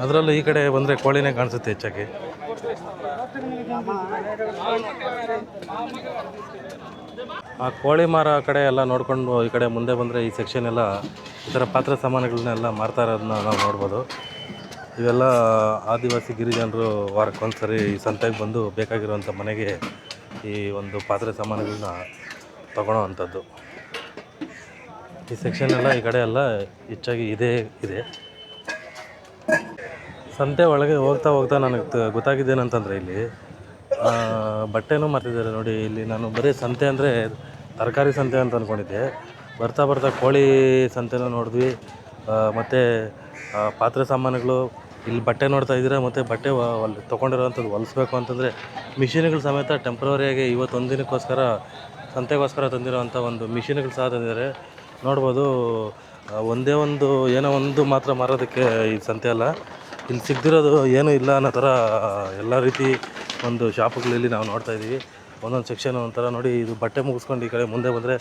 Speaker 1: ಅದರಲ್ಲೂ ಈ ಕಡೆ ಬಂದರೆ ಕೋಳಿನೇ ಕಾಣಿಸುತ್ತೆ ಹೆಚ್ಚಾಗಿ. ಆ ಕೋಳಿ ಮಾರ ಕಡೆ ಎಲ್ಲ ನೋಡಿಕೊಂಡು ಈ ಕಡೆ ಮುಂದೆ ಬಂದರೆ ಈ ಸೆಕ್ಷನ್ ಎಲ್ಲ ಈ ಥರ ಪಾತ್ರೆ ಸಾಮಾನುಗಳನ್ನೆಲ್ಲ ಮಾರ್ತಾ ಇರೋದನ್ನ ನಾವು ನೋಡ್ಬೋದು. ಇವೆಲ್ಲ ಆದಿವಾಸಿ ಗಿರಿಜನರು ವಾರಕ್ಕೊಂದ್ಸರಿ ಈ ಸಂತೆಗೆ ಬಂದು ಬೇಕಾಗಿರುವಂಥ ಮನೆಗೆ ಈ ಒಂದು ಪಾತ್ರೆ ಸಾಮಾನುಗಳನ್ನ ತಗೊಳ್ಳೋ ಅಂಥದ್ದು. ಈ ಸೆಕ್ಷನ್ ಎಲ್ಲ ಈ ಕಡೆ ಎಲ್ಲ ಹೆಚ್ಚಾಗಿ ಇದೆ. ಸಂತೆ ಒಳಗೆ ಹೋಗ್ತಾ ಹೋಗ್ತಾ ನನಗೆ ಗೊತ್ತಾಗಿದ್ದೇನಂತಂದರೆ ಇಲ್ಲಿ ಬಟ್ಟೆನೂ ಮಾರ್ತಿದ್ದಾರೆ. ನೋಡಿ ಇಲ್ಲಿ ನಾನು ಬರೀ ಸಂತೆ ಅಂದರೆ ತರಕಾರಿ ಸಂತೆ ಅಂತ ಅಂದ್ಕೊಂಡಿದ್ದೆ. ಬರ್ತಾ ಬರ್ತಾ ಕೋಳಿ ಸಂತೆನೂ ನೋಡಿದ್ವಿ, ಮತ್ತು ಪಾತ್ರೆ ಸಾಮಾನುಗಳು. ಇಲ್ಲಿ ಬಟ್ಟೆ ನೋಡ್ತಾ ಇದ್ದೀರಾ, ಮತ್ತು ಬಟ್ಟೆ ತೊಗೊಂಡಿರೋವಂಥದ್ದು ಹೊಲಿಸ್ಬೇಕು ಅಂತಂದರೆ ಮಿಷಿನ್ಗಳು ಸಮೇತ ಟೆಂಪ್ರವರಿಯಾಗಿ ಇವತ್ತೊಂದು ದಿನಕ್ಕೋಸ್ಕರ ಸಂತೆಗೋಸ್ಕರ ತಂದಿರೋವಂಥ ಒಂದು ಮಿಷಿನ್ಗಳು ಸಹ ತಂದಿದ್ದಾರೆ. ನೋಡ್ಬೋದು, ಒಂದೇ ಒಂದು ಏನೋ ಒಂದು ಮಾತ್ರ ಮಾರೋದಕ್ಕೆ ಈ ಸಂತೆ ಅಲ್ಲ, ಇಲ್ಲಿ ಸಿಗ್ದಿರೋದು ಏನೂ ಇಲ್ಲ ಅನ್ನೋ ಥರ ಎಲ್ಲ ರೀತಿ ಒಂದು ಶಾಪುಗಳಲ್ಲಿ ನಾವು ನೋಡ್ತಾ ಇದ್ದೀವಿ. ಒಂದೊಂದು ಸೆಕ್ಷನ್ ಒಂಥರ. ನೋಡಿ, ಇದು ಬಟ್ಟೆ ಮುಗಿಸ್ಕೊಂಡು ಈ ಕಡೆ ಮುಂದೆ ಬಂದರೆ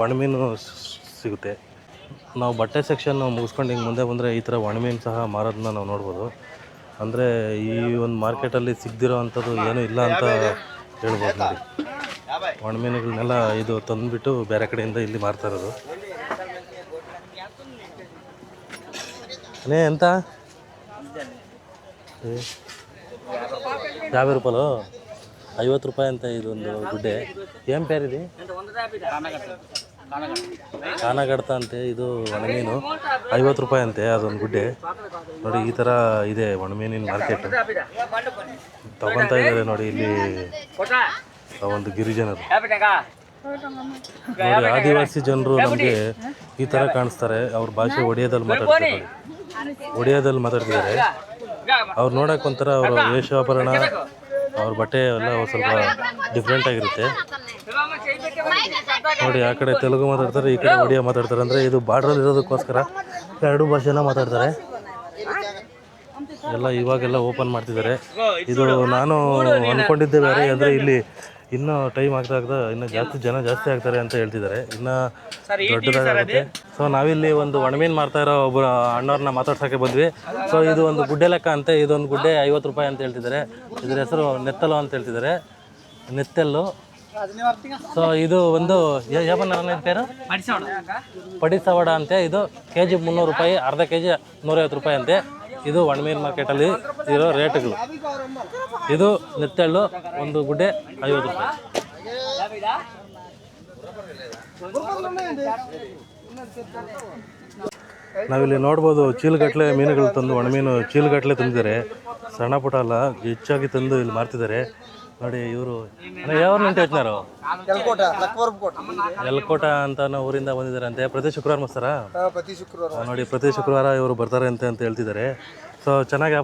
Speaker 1: ಒಣಮೀನು ಸಿಗುತ್ತೆ. ನಾವು ಬಟ್ಟೆ ಸೆಕ್ಷನ್ ಮುಗಿಸ್ಕೊಂಡು ಹಿಂಗೆ ಮುಂದೆ ಬಂದರೆ ಈ ಥರ ಒಣಮೀನು ಸಹ ಮಾರೋದನ್ನ ನಾವು ನೋಡ್ಬೋದು. ಅಂದರೆ ಈ ಒಂದು ಮಾರ್ಕೆಟಲ್ಲಿ ಸಿಗ್ದಿರೋ ಅಂಥದ್ದು ಏನೂ ಇಲ್ಲ ಅಂತ ಹೇಳ್ಬೋದು. ನೋಡಿ, ಒಣಮೀನುಗಳನ್ನೆಲ್ಲ ಇದು ತಂದುಬಿಟ್ಟು ಬೇರೆ ಕಡೆಯಿಂದ ಇಲ್ಲಿ ಮಾರ್ತಾ ಇರೋದು. ఎంత 50 రూపాయలు 50 ರೂಪಾಯಿ ಅಂತ ಇದೊಂದು ಗುಡ್ಡೆ. ಏನು ಪೇರಿದೆ? ಕಾನಗಡ್ತ ಅಂತೆ. ಇದು ಒಣಮೀನು 50 ರೂಪಾಯಿ ಅಂತೆ ಅದೊಂದು ಗುಡ್ಡೆ. ನೋಡಿ, ಈ ಥರ ಇದೆ ಒಣಮೀನಿನ ಮಾರ್ಕೆಟ್. ತಗೊತಾ ಇದ್ದಾರೆ ನೋಡಿ ಇಲ್ಲಿ ಒಂದು ಗಿರಿಜನರು. ನೋಡಿ, ಆದಿವಾಸಿ ಜನರು ನಮಗೆ ಈ ಥರ ಕಾಣಿಸ್ತಾರೆ. ಅವ್ರ ಭಾಷೆ ಒಡಿಯಾದಲ್ಲಿ ಮಾತಾಡ್ತಿದ್ದಾರೆ. ಅವ್ರು ನೋಡೋಕೆ ಒಂಥರ ಅವರ ವೇಷಾಭರಣ, ಅವ್ರ ಬಟ್ಟೆ ಎಲ್ಲ ಸ್ವಲ್ಪ ಡಿಫ್ರೆಂಟ್ ಆಗಿರುತ್ತೆ. ನೋಡಿ, ಆ ಕಡೆ ತೆಲುಗು ಮಾತಾಡ್ತಾರೆ, ಈ ಕಡೆ ಒಡಿಯಾ ಮಾತಾಡ್ತಾರೆ. ಅಂದರೆ ಇದು ಬಾರ್ಡ್ರಲ್ಲಿ ಇರೋದಕ್ಕೋಸ್ಕರ ಎರಡು ಭಾಷೆನ ಮಾತಾಡ್ತಾರೆ. ಎಲ್ಲ ಇವಾಗೆಲ್ಲ ಓಪನ್ ಮಾಡ್ತಿದ್ದಾರೆ. ಇದು ನಾನು ಅಂದ್ಕೊಂಡಿದ್ದೆ ಬೇರೆ, ಅಂದರೆ ಇಲ್ಲಿ ಇನ್ನೂ ಟೈಮ್ ಆಗ್ತಾ ಇನ್ನೂ ಜಾಸ್ತಿ ಆಗ್ತಾರೆ ಅಂತ ಹೇಳ್ತಿದ್ದಾರೆ. ಇನ್ನೂ ದೊಡ್ಡದಾಗುತ್ತೆ. ಸೊ ನಾವಿಲ್ಲಿ ಒಂದು ಒಣಮೀನು ಮಾರ್ತಾ ಇರೋ ಒಬ್ಬರು ಅಣ್ಣವ್ರನ್ನ ಮಾತಾಡ್ಸೋಕ್ಕೆ ಬಂದ್ವಿ. ಸೊ ಇದು ಒಂದು ಗುಡ್ಡೆ ಲೆಕ್ಕ ಅಂತೆ. ಇದೊಂದು ಗುಡ್ಡೆ 50 ರೂಪಾಯಿ ಅಂತ ಹೇಳ್ತಿದ್ದಾರೆ. ಇದ್ರ ಹೆಸರು ನೆತ್ತಲು ಅಂತ ಹೇಳ್ತಿದ್ದಾರೆ, ನೆತ್ತೆಲ್ಲು. ಸೊ ಇದು ಒಂದು ಯಾವ ಪೇರು ಪಡಿಸವಡ ಅಂತೆ. ಇದು KG 300 ರೂಪಾಯಿ, ಅರ್ಧ KG 150 ರೂಪಾಯಿ ಅಂತೆ. ಇದು ಒಣಮೀನು ಮಾರ್ಕೆಟಲ್ಲಿ ಇರೋ ರೇಟ್ಗಳು. ಇದು ನೆತ್ತೆಳ್ಳು ಒಂದು ಗುಡ್ಡೆ 50 ರೂಪಾಯಿ. ನಾವಿಲ್ಲಿ ನೋಡ್ಬೋದು, ಚೀಲಗಟ್ಟಲೆ ಮೀನುಗಳು ತಂದು, ಒಣಮೀನು ಚೀಲಗಟ್ಟಲೆ ತಂದಿದ್ದಾರೆ. ಸಣ್ಣ ಪುಟ್ಟ ಅಲ್ಲ, ಹೆಚ್ಚಾಗಿ ತಂದು ಇಲ್ಲಿ ಮಾರ್ತಿದ್ದಾರೆ. ನೋಡಿ, ಇವರು ಯಾವ ನಿಂತು ಹೇಳ್ತಿನಾರು ಎಲ್ಕೋಟ ಅಂತ ಊರಿಂದ ಬಂದಿದ್ದಾರೆ ಅಂತೆ. ಪ್ರತಿ ಶುಕ್ರವಾರ ಮಾಸ್ತಾರಾ? ನೋಡಿ, ಪ್ರತಿ ಶುಕ್ರವಾರ ಇವರು ಬರ್ತಾರೆ ಅಂತ ಹೇಳ್ತಿದ್ದಾರೆ. ಸೊ ಚೆನ್ನಾಗಿ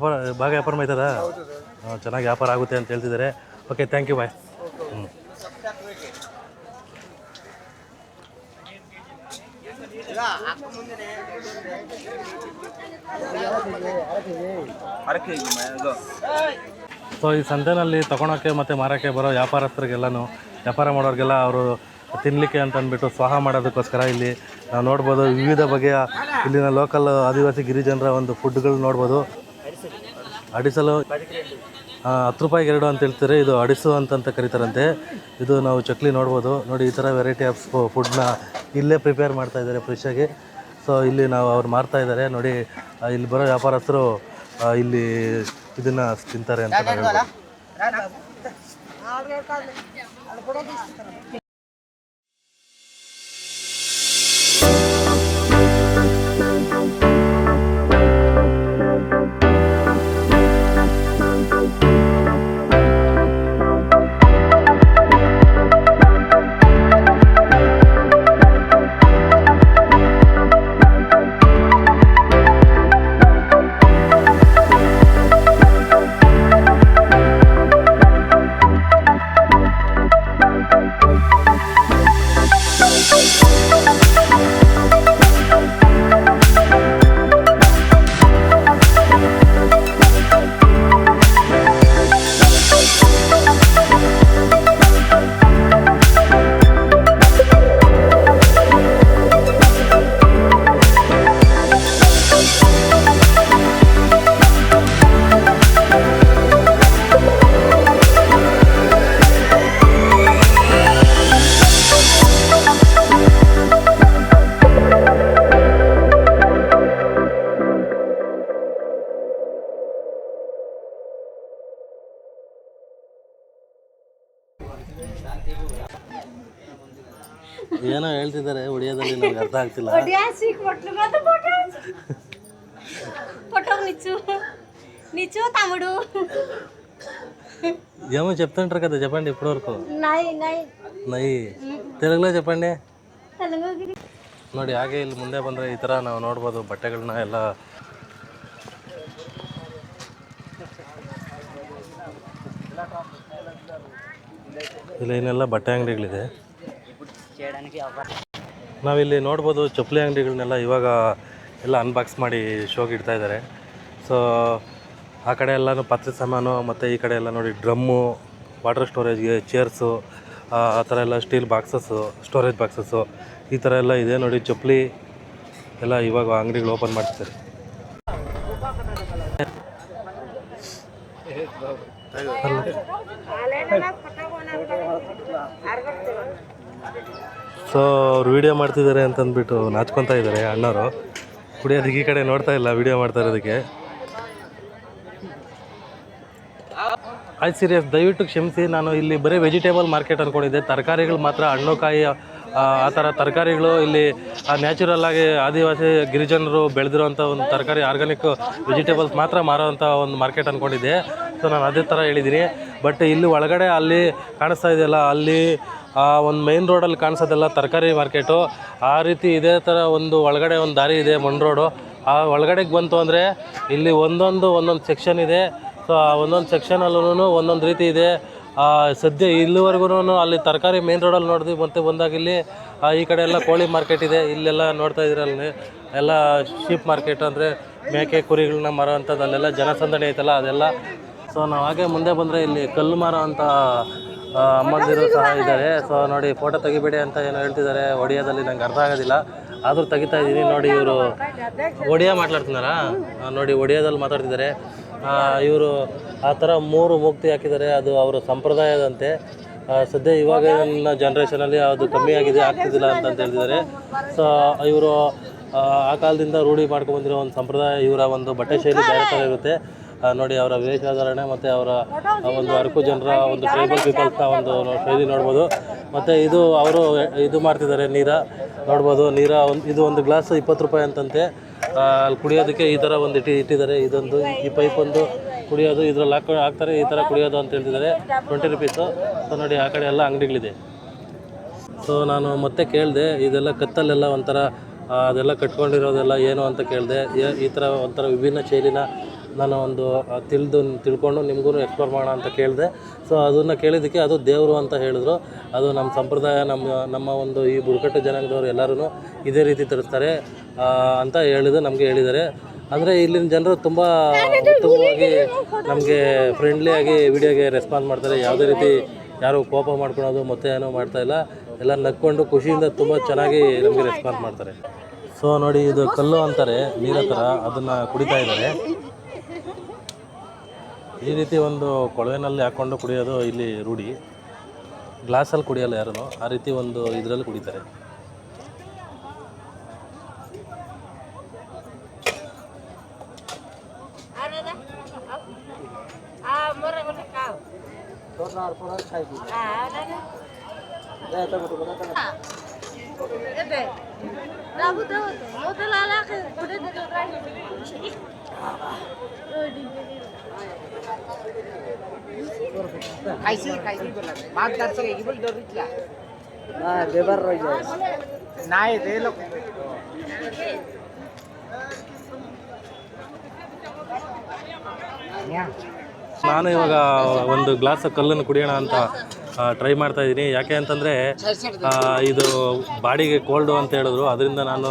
Speaker 1: ಭಾಗ ವ್ಯಾಪಾರ ಆಯ್ತದ? ಚೆನ್ನಾಗಿ ವ್ಯಾಪಾರ ಆಗುತ್ತೆ ಅಂತ ಹೇಳ್ತಿದ್ದಾರೆ. Okay, thank you, bye. So ಈ ಸಂತೆನಲ್ಲಿ ತೊಗೊಳಕ್ಕೆ ಮತ್ತು ಮಾರೋಕ್ಕೆ ಬರೋ ವ್ಯಾಪಾರಸ್ಥರಿಗೆಲ್ಲನೂ, ವ್ಯಾಪಾರ ಮಾಡೋರಿಗೆಲ್ಲ ಅವರು ತಿನ್ನಲಿಕ್ಕೆ ಅಂತ ಅಂದ್ಬಿಟ್ಟು ಸ್ವಾಹ ಮಾಡೋದಕ್ಕೋಸ್ಕರ ಇಲ್ಲಿ ನಾವು ನೋಡ್ಬೋದು ವಿವಿಧ ಬಗೆಯ ಇಲ್ಲಿನ ಲೋಕಲ್ ಆದಿವಾಸಿ ಗಿರಿಜನರ ಒಂದು ಫುಡ್ಗಳು ನೋಡ್ಬೋದು. ಅಡಿಸಲು 10 ರೂಪಾಯಿಗೆ 2 ಅಂತ ಹೇಳ್ತಾರೆ. ಇದು ಅಡಿಸು ಅಂತಂತ ಕರೀತಾರಂತೆ. ಇದು ನಾವು ಚಕ್ಲಿ ನೋಡ್ಬೋದು. ನೋಡಿ, ಈ ಥರ ವೆರೈಟಿ ಆಫ್ ಫುಡ್ನ ಇಲ್ಲೇ ಪ್ರಿಪೇರ್ ಮಾಡ್ತಾಯಿದ್ದಾರೆ ಫ್ರೆಶ್ಶಾಗಿ. ಸೊ ಇಲ್ಲಿ ನಾವು ಅವ್ರು ಮಾರ್ತಾ ಇದ್ದಾರೆ ನೋಡಿ. ಇಲ್ಲಿ ಬರೋ ವ್ಯಾಪಾರಸ್ಥರು ಇಲ್ಲಿ ಇದನ್ನು ತಿಂತಾರೆ ಅಂತ ನಾವು ಹೇಳ್ಬೋದು. ಏನೋ ಹೇಳ್ತಿದ್ದಾರೆ ಒಡಿಯಾದಲ್ಲಿ, ನನಗೆ ಅರ್ಥ ಆಗ್ತಿಲ್ಲ.
Speaker 5: నిచ్చు తమ్ముడు
Speaker 1: ఏమో చెప్తుంటారు కదా, చెప్పండి ఇప్పటి వరకు.
Speaker 5: నై
Speaker 1: తెలుగులో చెప్పండి.
Speaker 5: తెలుగు
Speaker 1: ನೋಡಿ ಹಾಗೆ ಇಲ್ಲಿ ಮುಂದೆ ಬಂದರೆ ಈ ಥರ ನಾವು ನೋಡ್ಬೋದು ಬಟ್ಟೆಗಳನ್ನ ಎಲ್ಲ. ಇಲ್ಲೇನೆಲ್ಲ ಬಟ್ಟೆ ಅಂಗಡಿಗಳಿದೆ. ನಾವಿಲ್ಲಿ ನೋಡ್ಬೋದು ಚಪ್ಪಲಿ ಅಂಗಡಿಗಳನ್ನೆಲ್ಲ ಇವಾಗ ಎಲ್ಲ ಅನ್ಬಾಕ್ಸ್ ಮಾಡಿ ಶೋಗೆ ಇಡ್ತಾ ಇದ್ದಾರೆ. ಸೊ ಆ ಕಡೆ ಎಲ್ಲನೂ ಪಾತ್ರೆ ಸಾಮಾನು, ಮತ್ತು ಈ ಕಡೆ ಎಲ್ಲ ನೋಡಿ ಡ್ರಮ್ಮು, ವಾಟರ್ ಸ್ಟೋರೇಜ್ಗೆ ಚೇರ್ಸು, ಆ ಥರ ಎಲ್ಲ ಸ್ಟೀಲ್ ಬಾಕ್ಸಸ್ಸು, ಸ್ಟೋರೇಜ್ ಬಾಕ್ಸಸ್ಸು, ಈ ಥರ ಎಲ್ಲ ಇದೆ ನೋಡಿ. ಚಪ್ಪಲಿ ಎಲ್ಲ ಇವಾಗ ಅಂಗಡಿಗಳು ಓಪನ್ ಮಾಡ್ತಾರೆ. ಸೊ ಅವ್ರು ವೀಡಿಯೋ ಮಾಡ್ತಿದ್ದಾರೆ ಅಂತಂದ್ಬಿಟ್ಟು ನಾಚ್ಕೊತಾ ಇದ್ದಾರೆ ಅಣ್ಣವರು. ಕುಡಿಯೋದಕ್ಕೆ ಈ ಕಡೆ ನೋಡ್ತಾ ಇಲ್ಲ, ವೀಡಿಯೋ ಮಾಡ್ತಾ ಇರೋದಕ್ಕೆ. ಆಯ್ತು ಸೀರಿಯಸ್, ದಯವಿಟ್ಟು ಕ್ಷಮಿಸಿ. ನಾನು ಇಲ್ಲಿ ಬರೀ ವೆಜಿಟೇಬಲ್ ಮಾರ್ಕೆಟ್ ಅಂದ್ಕೊಂಡಿದ್ದೆ. ತರಕಾರಿಗಳು ಮಾತ್ರ, ಹಣ್ಣು ಕಾಯಿ ಆ ಥರ ತರಕಾರಿಗಳು ಇಲ್ಲಿ ನ್ಯಾಚುರಲ್ ಆಗಿ ಆದಿವಾಸಿ ಗಿರಿಜನರು ಬೆಳೆದಿರೋಂಥ ಒಂದು ತರಕಾರಿ, ಆರ್ಗ್ಯಾನಿಕ್ ವೆಜಿಟೇಬಲ್ಸ್ ಮಾತ್ರ ಮಾರೋವಂಥ ಒಂದು ಮಾರ್ಕೆಟ್ ಅಂದ್ಕೊಂಡಿದ್ದೆ. ಸೊ ನಾನು ಅದೇ ಥರ ಹೇಳಿದ್ದೀನಿ. ಬಟ್ ಇಲ್ಲಿ ಒಳಗಡೆ ಅಲ್ಲಿ ಕಾಣಿಸ್ತಾ ಇದೆಯಲ್ಲ, ಅಲ್ಲಿ ಒಂದು ಮೈನ್ ರೋಡಲ್ಲಿ ಕಾಣಿಸೋದೆಲ್ಲ ತರಕಾರಿ ಮಾರ್ಕೆಟು. ಆ ರೀತಿ ಇದೇ ಥರ ಒಂದು ಒಳಗಡೆ ಒಂದು ದಾರಿ ಇದೆ, ಮಣ್ ರೋಡು. ಆ ಒಳಗಡೆಗೆ ಬಂತು ಅಂದರೆ ಇಲ್ಲಿ ಒಂದೊಂದು ಸೆಕ್ಷನ್ ಇದೆ. ಸೊ ಆ ಒಂದೊಂದು ಸೆಕ್ಷನಲ್ಲೂ ಒಂದೊಂದು ರೀತಿ ಇದೆ. ಸದ್ಯ ಇಲ್ಲಿವರೆಗೂ ಅಲ್ಲಿ ತರಕಾರಿ ಮೇನ್ ರೋಡಲ್ಲಿ ನೋಡಿದ್ವಿ. ಮತ್ತು ಬಂದಾಗ ಇಲ್ಲಿ ಈ ಕಡೆ ಎಲ್ಲ ಕೋಳಿ ಮಾರ್ಕೆಟ್ ಇದೆ. ಇಲ್ಲೆಲ್ಲ ನೋಡ್ತಾ ಇದ್ರಲ್ಲಿ ಎಲ್ಲ ಶೀಪ್ ಮಾರ್ಕೆಟ್, ಅಂದರೆ ಮೇಕೆ ಕುರಿಗಳನ್ನ ಮಾರೋ ಅಂಥದ್ದು, ಅಲ್ಲೆಲ್ಲ ಜನಸಂದಣಿ ಐತಲ್ಲ ಅದೆಲ್ಲ. ಸೊ ನಾವು ಹಾಗೆ ಮುಂದೆ ಬಂದರೆ ಇಲ್ಲಿ ಕಲ್ಲು ಮಾರೋ ಅಂಥ ಅಮ್ಮಂದಿರು ಸಹ ಇದ್ದಾರೆ. ಸೊ ನೋಡಿ, ಫೋಟೋ ತೆಗಿಬೇಡಿ ಅಂತ ಏನೋ ಹೇಳ್ತಿದ್ದಾರೆ ಒಡಿಯಾದಲ್ಲಿ, ನಂಗೆ ಅರ್ಥ ಆಗೋದಿಲ್ಲ, ಆದರೂ ತೆಗಿತಾ ಇದ್ದೀನಿ. ನೋಡಿ ಇವರು ಒಡಿಯಾ ಮಾತಾಡ್ತಿದ್ದಾರಾ? ನೋಡಿ ಒಡಿಯಾದಲ್ಲಿ ಮಾತಾಡ್ತಿದ್ದಾರೆ. ಇವರು ಆ ಥರ 3 ಮೂಗ್ತಿ ಹಾಕಿದ್ದಾರೆ. ಅದು ಅವರ ಸಂಪ್ರದಾಯದಂತೆ. ಸದ್ಯ ಇವಾಗ ಜನ್ರೇಷನಲ್ಲಿ ಅದು ಕಮ್ಮಿ ಆಗಿದೆ, ಆಗ್ತಿದ್ದಿಲ್ಲ ಅಂತ ಹೇಳ್ತಿದ್ದಾರೆ. ಸೊ ಇವರು ಆ ಕಾಲದಿಂದ ರೂಢಿ ಮಾಡ್ಕೊಂಡ್ಬಂದಿರೋ ಒಂದು ಸಂಪ್ರದಾಯ. ಇವರ ಒಂದು ಬಟ್ಟೆ ಶೈಲಿ ಬೇರೆ ಥರ ಇರುತ್ತೆ. ನೋಡಿ ಅವರ ವೇಷಧಾರಣೆ ಮತ್ತು ಅವರ ಒಂದು ಅರಕು ಜನರ ಒಂದು ಟ್ರೈಬಲ್ ಪೀಪಲ್ಸ್ನ ಒಂದು ಶೈಲಿ ನೋಡ್ಬೋದು. ಮತ್ತು ಇದು ಅವರು ಇದು ಮಾಡ್ತಿದ್ದಾರೆ, ನೀರ ನೋಡ್ಬೋದು. ಇದು ಒಂದು ಗ್ಲಾಸ್ 20 ರೂಪಾಯಿ ಅಂತಂತೆ. ಅಲ್ಲಿ ಕುಡಿಯೋದಕ್ಕೆ ಈ ಥರ ಒಂದು ಇಟ್ಟಿದ್ದಾರೆ. ಇದೊಂದು ಈ ಪೈಪ್ ಒಂದು ಕುಡಿಯೋದು, ಇದ್ರಲ್ಲಿ ಹಾಕ್ತಾರೆ, ಈ ಥರ ಕುಡಿಯೋದು ಅಂತ ಹೇಳ್ತಿದ್ದಾರೆ. 20 ರೂಪೀಸು. ಸೊ ನೋಡಿ ಆ ಕಡೆ ಎಲ್ಲ ಅಂಗಡಿಗಳಿದೆ. ಸೊ ನಾನು ಮತ್ತೆ ಕೇಳಿದೆ, ಇದೆಲ್ಲ ಕತ್ತಲ್ಲೆಲ್ಲ ಒಂಥರ ಅದೆಲ್ಲ ಕಟ್ಕೊಂಡಿರೋದೆಲ್ಲ ಏನು ಅಂತ ಕೇಳಿದೆ. ಈ ಥರ ಒಂಥರ ವಿಭಿನ್ನ ಶೈಲಿನ ನಾನು ಒಂದು ತಿಳ್ಕೊಂಡು ನಿಮಗೂ ಎಕ್ಸ್ಪ್ಲೋರ್ ಮಾಡೋಣ ಅಂತ ಕೇಳಿದೆ. ಸೊ ಅದನ್ನು ಕೇಳಿದ್ದಕ್ಕೆ ಅದು ದೇವರು ಅಂತ ಹೇಳಿದ್ರು. ಅದು ನಮ್ಮ ಸಂಪ್ರದಾಯ, ನಮ್ಮ ಒಂದು ಈ ಬುಡಕಟ್ಟು ಜನಾಂಗದವರು ಎಲ್ಲರೂ ಇದೇ ರೀತಿ ತರಿಸ್ತಾರೆ ಅಂತ ನಮಗೆ ಹೇಳಿದ್ದಾರೆ. ಅಂದರೆ ಇಲ್ಲಿನ ಜನರು ತುಂಬ ಉತ್ತಮವಾಗಿ ನಮಗೆ ಫ್ರೆಂಡ್ಲಿಯಾಗಿ ವಿಡಿಯೋಗೆ ರೆಸ್ಪಾನ್ಸ್ ಮಾಡ್ತಾರೆ. ಯಾವುದೇ ರೀತಿ ಯಾರು ಕೋಪ ಮಾಡ್ಕೊಳೋದು ಮತ್ತು ಏನೋ ಮಾಡ್ತಾಯಿಲ್ಲ. ಎಲ್ಲ ನಕ್ಕೊಂಡು ಖುಷಿಯಿಂದ ತುಂಬ ಚೆನ್ನಾಗಿ ನಮಗೆ ರೆಸ್ಪಾನ್ಸ್ ಮಾಡ್ತಾರೆ. ಸೊ ನೋಡಿ, ಇದು ಕಲ್ಲು ಅಂತಾರೆ, ನೀರ ಥರ, ಅದನ್ನು ಕುಡಿತಾ ಇದ್ದಾರೆ. ಈ ರೀತಿ ಒಂದು ಕೊಳವೆನಲ್ಲಿ ಹಾಕ್ಕೊಂಡು ಕುಡಿಯೋದು ಇಲ್ಲಿ ರೂಢಿ. ಗ್ಲಾಸಲ್ಲಿ ಕುಡಿಯೋಲ್ಲ ಯಾರೂ, ಆ ರೀತಿ ಒಂದು ಇದರಲ್ಲಿ ಕುಡಿತಾರೆ.
Speaker 2: দেবার রয়ে যায় নাই দেলো
Speaker 1: ನಾನು ಇವಾಗ ಒಂದು ಗ್ಲಾಸ್ ಕಲ್ಲನ್ನು ಕುಡಿಯೋಣ ಅಂತ ಟ್ರೈ ಮಾಡ್ತಾ ಇದ್ದೀನಿ. ಯಾಕೆ ಅಂತಂದರೆ ಇದು ಬಾಡಿಗೆ ಕೋಲ್ಡು ಅಂತ ಹೇಳಿದ್ರು, ಅದರಿಂದ ನಾನು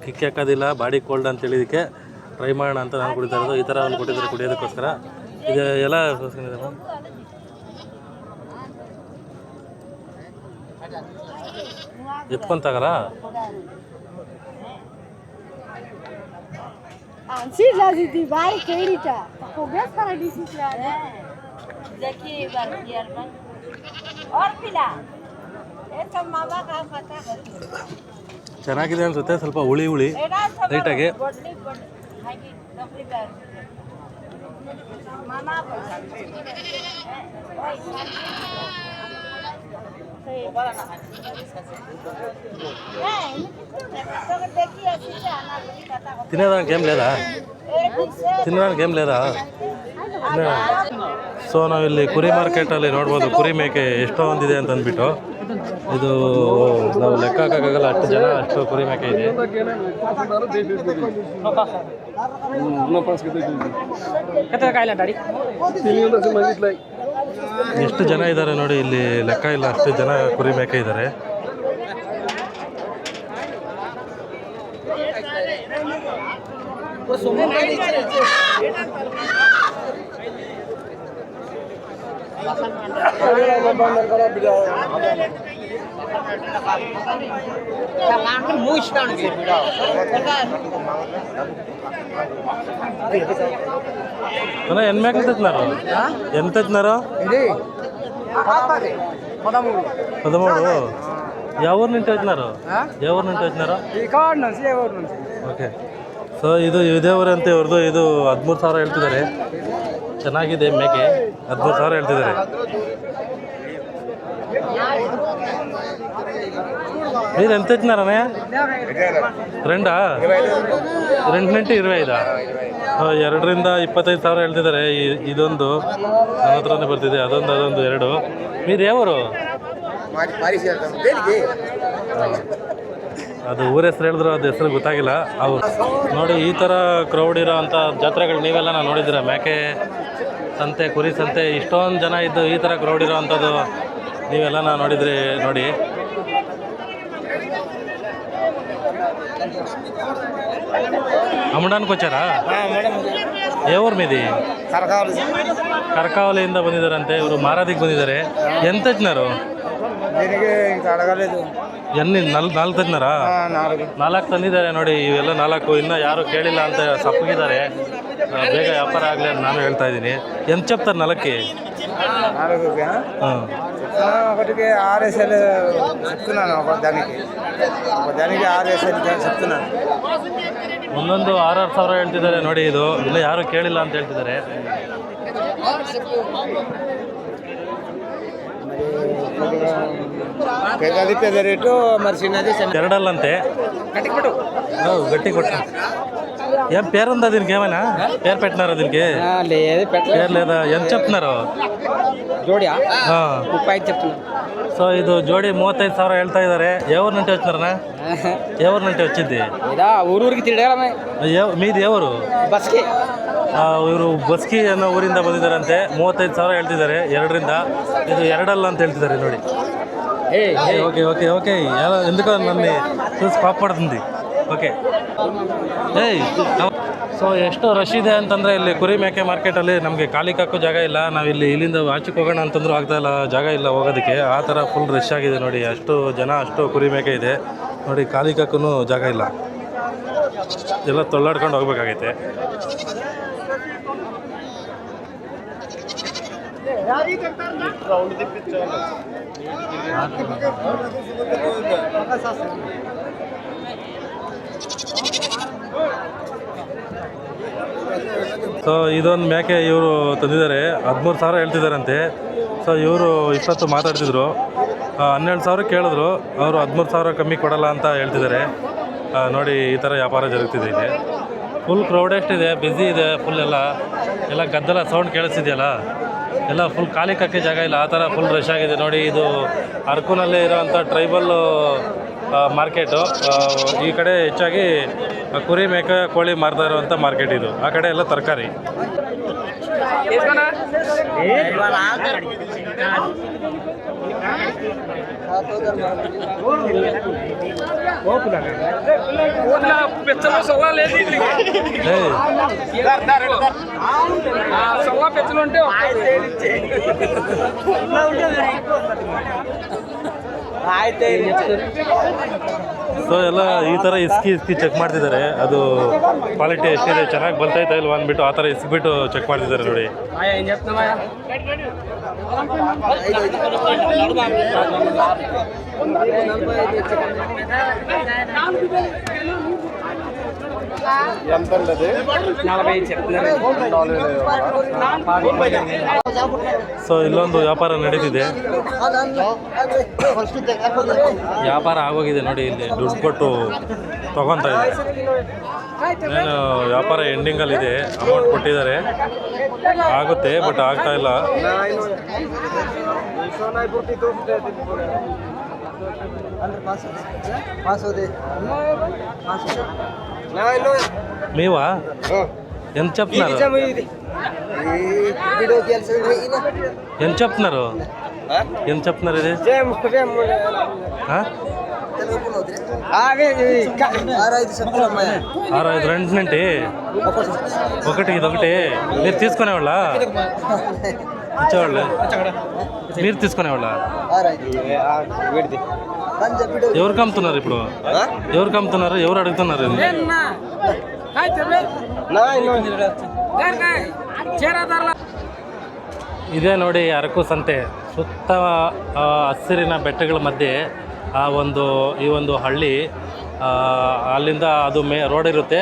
Speaker 1: ಕಿಕ್ಕಿ ಹಾಕೋದಿಲ್ಲ. ಬಾಡಿ ಕೋಲ್ಡ್ ಅಂತ ಹೇಳಿದಕ್ಕೆ ಟ್ರೈ ಮಾಡೋಣ ಅಂತ ನಾನು ಕುಡಿತಾ ಇರೋದು. ಈ ಥರ ಒಂದು ಕೊಟ್ಟಿದ್ದಾರೆ ಕುಡಿಯೋದಕ್ಕೋಸ್ಕರ. ಇದು ಎಲ್ಲ ಎತ್ಕೊಂತಾಗಲ್ಲ.
Speaker 4: Anzi, la di vai che rita. Come fare di sicurare?
Speaker 5: देखिए बार यार बन और पिला ये तो मामा का पता है
Speaker 1: ಚೆನ್ನಾಗಿದೆ ಅನಿಸುತ್ತೆ. ಸ್ವಲ್ಪ ಹುಳಿ ಹುಳಿ ಲೈಟಾಗಿ.
Speaker 5: हागी डॉक्टरी बार मामा
Speaker 1: తినేదానికి ఏం లేదా? తినడానికి ఏం లేదా? ಸೊ ನಾವಿಲ್ಲಿ ಕುರಿ ಮಾರ್ಕೆಟಲ್ಲಿ ನೋಡ್ಬೋದು ಕುರಿ ಮೇಕೆ ಎಷ್ಟೊಂದಿದೆ ಅಂತ ಅಂದ್ಬಿಟ್ಟು. ಇದು ನಾವು ಲೆಕ್ಕ ಹಾಕೋಕ್ಕಾಗಲ್ಲ, ಅಷ್ಟು ಜನ ಅಷ್ಟು ಕುರಿ ಮೇಕೆ ಇದೆ. ಎಷ್ಟು ಜನ ಇದ್ದಾರೆ ನೋಡಿ, ಇಲ್ಲಿ ಲೆಕ್ಕ ಇಲ್ಲ, ಅಷ್ಟು ಜನ ಕುರಿ ಮೇಕೆ ಇದ್ದಾರೆ. ఎన్ని మేకలు తెచ్చినారు? ఎంత తెచ్చినారు? 13. ఎవరి నుంచి వచ్చినారు? ఎవరి నుంచి వచ్చినారు? ಓಕೆ. ಸೊ ಇದು ಇದೇವರಂತೆ ಅವ್ರದ್ದು. ಇದು 13,000 ಹೇಳ್ತಿದ್ದಾರೆ. ಚೆನ್ನಾಗಿದೆ ಮೇಕೆ, 13,000 ಹೇಳ್ತಿದ್ದಾರೆ. మీరు ఎంత తెచ్చినారనే? రెండా? 2 2ರಿಂದ 25,000 ಹೇಳ್ತಿದ್ದಾರೆ. ಇದೊಂದು ನನ್ನ ಹತ್ರನೇ ಬರ್ತಿದೆ, ಅದೊಂದು 2. మీరు ఎవరు? ಅದು ಊರ ಹೆಸರು ಹೇಳಿದ್ರು, ಅದು ಹೆಸರು ಗೊತ್ತಾಗಿಲ್ಲ. ಅವು ನೋಡಿ, ಈ ಥರ ಕ್ರೌಡ್ ಇರೋ ಅಂಥ ಜಾತ್ರೆಗಳು ನೀವೆಲ್ಲ ನಾನು ನೋಡಿದ್ದೀರ? ಮೇಕೆ ಸಂತೆ, ಕುರಿ ಸಂತೆ, ಇಷ್ಟೊಂದು ಜನ ಇದ್ದು ಈ ಥರ ಕ್ರೌಡ್ ಇರೋ ಅಂಥದ್ದು ನೀವೆಲ್ಲ ನಾನು ನೋಡಿದ್ರಿ. ನೋಡಿ, అమ్మడానికి వచ్చారా? ఏ ఊరు మీది? కరకావలిಯಿಂದ ಬಂದಿದ್ದಾರಂತೆ ಇವರು. ಮಾರಾದಿಗೆ ಬಂದಿದ್ದಾರೆ. ఎంత తెచ్చినారు?
Speaker 2: ಅಡಗలేదు.
Speaker 1: ಎన్ని 4 ತಂದಿನಾರಾ? 4 ತಂದಿದ್ದಾರೆ ನೋಡಿ. ಇವೆಲ್ಲ 4 ಇನ್ನೂ ಯಾರು ಕೇಳಿಲ್ಲ ಅಂತ ಸಪ್ಪಗಿದ್ದಾರೆ. ಬೇಗ ವ್ಯಾಪಾರ ಆಗಲಿ ಅಂತ ನಾನು ಹೇಳ್ತಾ ಇದ್ದೀನಿ. ఎంత చెప్తారు 4కి?
Speaker 2: ఒకటికి 6 వేసాలు చెప్తున్నాను. దానికి 6 వేసాలు చెప్తున్నాను.
Speaker 1: ಒಂದೊಂದು 6,000 ಹೇಳ್ತಿದ್ದಾರೆ ನೋಡಿ. ಇದು ಇನ್ನೂ ಯಾರು ಕೇಳಿಲ್ಲ ಅಂತ ಹೇಳ್ತಿದ್ದಾರೆ.
Speaker 2: పెద్దది పెద్ద రేటు, మరి చిన్నది
Speaker 1: ಎರಡಲ್ಲಂತೆ. గట్టి కొట్టు. ఏం పేరు ఉందా దీనికి? ఏమైనా పేరు పెట్టినారా దీనికి?
Speaker 2: లేదు,
Speaker 1: పేరు లేదా? ఎంత చెప్తున్నారు
Speaker 2: జోడి? 35 చెప్తున్నారు.
Speaker 1: సో ಇದು జోడి 35,000 ಹೇಳ್ತಾ ಇದ್ದಾರೆ. ఎవరి నుండి వచ్చినారనా? ఎవరి నుండి వచ్చింది?
Speaker 2: ಊರೂರಿಗೆ ತಿರುಗಾಡಮೆ.
Speaker 1: మీది ఎవరు?
Speaker 2: ಬಸ್ಗೆ.
Speaker 1: ಇವರು ಬಸ್ಕಿ ಅನ್ನೋ ಊರಿಂದ ಬಂದಿದ್ದಾರಂತೆ. 35,000 ಹೇಳ್ತಿದ್ದಾರೆ 2ರಿಂದ. ಇದು 2 ಅಂತ ಹೇಳ್ತಿದ್ದಾರೆ ನೋಡಿ. ఓకే ఓకే ఓకే ఎలా ఎందుకో నన్ను చూసి కోపడుతుంది. ఓಕೆ. ಸೊ ಎಷ್ಟು ರಶ್ ಇದೆ ಅಂತಂದರೆ ಇಲ್ಲಿ ಕುರಿ ಮೇಕೆ ಮಾರ್ಕೆಟಲ್ಲಿ ನಮಗೆ ಕಾಲಿಕಾಕು ಜಾಗ ಇಲ್ಲ. ನಾವಿಲ್ಲಿ ಇಲ್ಲಿಂದ ಆಚೆಗೆ ಹೋಗೋಣ ಅಂತಂದ್ರೂ ಆಗ್ತಾಯಿಲ್ಲ, ಜಾಗ ಇಲ್ಲ ಹೋಗೋದಕ್ಕೆ. ಆ ಥರ ಫುಲ್ ರಶ್ ಆಗಿದೆ ನೋಡಿ. ಅಷ್ಟು ಜನ, ಅಷ್ಟು ಕುರಿ ಮೇಕೆ ಇದೆ ನೋಡಿ. ಕಾಲಿಕಾಕ್ಕೂ ಜಾಗ ಇಲ್ಲ, ಎಲ್ಲ ತೊಳ್ಳಾಡ್ಕೊಂಡು ಹೋಗ್ಬೇಕಾಗೈತೆ. ಸೊ ಇದೊಂದು ಮೇಕೆ ಇವರು ತಂದಿದ್ದಾರೆ, 13,000 ಹೇಳ್ತಿದ್ದಾರಂತೆ. ಸೊ ಇವರು ಇಷ್ಟೊತ್ತು ಮಾತಾಡ್ತಿದ್ರು, 12,000 ಕೇಳಿದ್ರು, ಅವರು 13,000 ಕಮ್ಮಿ ಕೊಡಲ್ಲ ಅಂತ ಹೇಳ್ತಿದ್ದಾರೆ. ನೋಡಿ ಈ ಥರ ವ್ಯಾಪಾರ ಜరుగుತ್ತಿದೆ ಇಲ್ಲಿ. ಫುಲ್ ಕ್ರೌಡೆಸ್ಟ್ ಇದೆ, ಬ್ಯುಸಿ ಇದೆ ಫುಲ್. ಎಲ್ಲ ಗದ್ದಲ ಸೌಂಡ್ ಕೇಳಿಸ್ತಿದೆಯಲ್ಲ, ಎಲ್ಲ ಫುಲ್ ಖಾಲಿ ಕಕ್ಕೆ ಜಾಗ ಇಲ್ಲ, ಆ ಥರ ಫುಲ್ ರಶ್ ಆಗಿದೆ. ನೋಡಿ ಇದು ಅರಕುನಲ್ಲೇ ಇರೋವಂಥ ಟ್ರೈಬಲ್ ಮಾರ್ಕೆಟು. ಈ ಕಡೆ ಹೆಚ್ಚಾಗಿ ಕುರಿ ಮೇಕೆ ಕೋಳಿ ಮಾರ್ತಾ ಇರುವಂಥ ಮಾರ್ಕೆಟ್ ಇದು. ಆ ಕಡೆ ಎಲ್ಲ ತರಕಾರಿ. ಸೊ ಎಲ್ಲ ಈ ಥರ ಇಸ್ಕಿ ಚೆಕ್ ಮಾಡ್ತಿದ್ದಾರೆ, ಅದು ಕ್ವಾಲಿಟಿ ಎಷ್ಟಿದೆ, ಚೆನ್ನಾಗಿ ಬಲ್ತೈತಾ ಇಲ್ವಾ ಅಂದ್ಬಿಟ್ಟು ಆ ಥರ ಇಸ್ಬಿಟ್ಟು ಚೆಕ್ ಮಾಡ್ತಿದ್ದಾರೆ. ನೋಡಿ ಸೊ ಇಲ್ಲೊಂದು ವ್ಯಾಪಾರ ನಡೀತಿದೆ, ವ್ಯಾಪಾರ ಆಗೋಗಿದೆ. ನೋಡಿ ಇಲ್ಲಿ ದುಡ್ಡು ಕೊಟ್ಟು ತಗೊತಾ ಇದೆ. ಏನು ವ್ಯಾಪಾರ ಎಂಡಿಂಗಲ್ಲಿದೆ, ಅಮೌಂಟ್ ಕೊಟ್ಟಿದ್ದಾರೆ, ಆಗುತ್ತೆ ಬಟ್ ಆಗ್ತಾ ಇಲ್ಲ. మీవా ఎంత చెప్తున్నారు ఎంత చెప్తున్నారు ఎంత చెప్తున్నారు ఇది 6-5 రెండింటి ఒకటి ఇదొకటి మీరు తీసుకునేవాళ్ళ ఇచ్చేవాళ్ళ మీరు తీసుకునేవాళ్ళ ఎవరికి అమ్ముతున్నారు ఇప్పుడు ఎవరికి అమ్ముతున్నారు ఎవరు అడుగుతున్నారు ಇದೇ ನೋಡಿ ಅರಕು ಸಂತೆ ಸುತ್ತ ಹಸಿರಿನ ಬೆಟ್ಟಗಳ ಮಧ್ಯೆ ಈ ಒಂದು ಹಳ್ಳಿ ಅಲ್ಲಿಂದ ಅದು ರೋಡ್ ಇರುತ್ತೆ,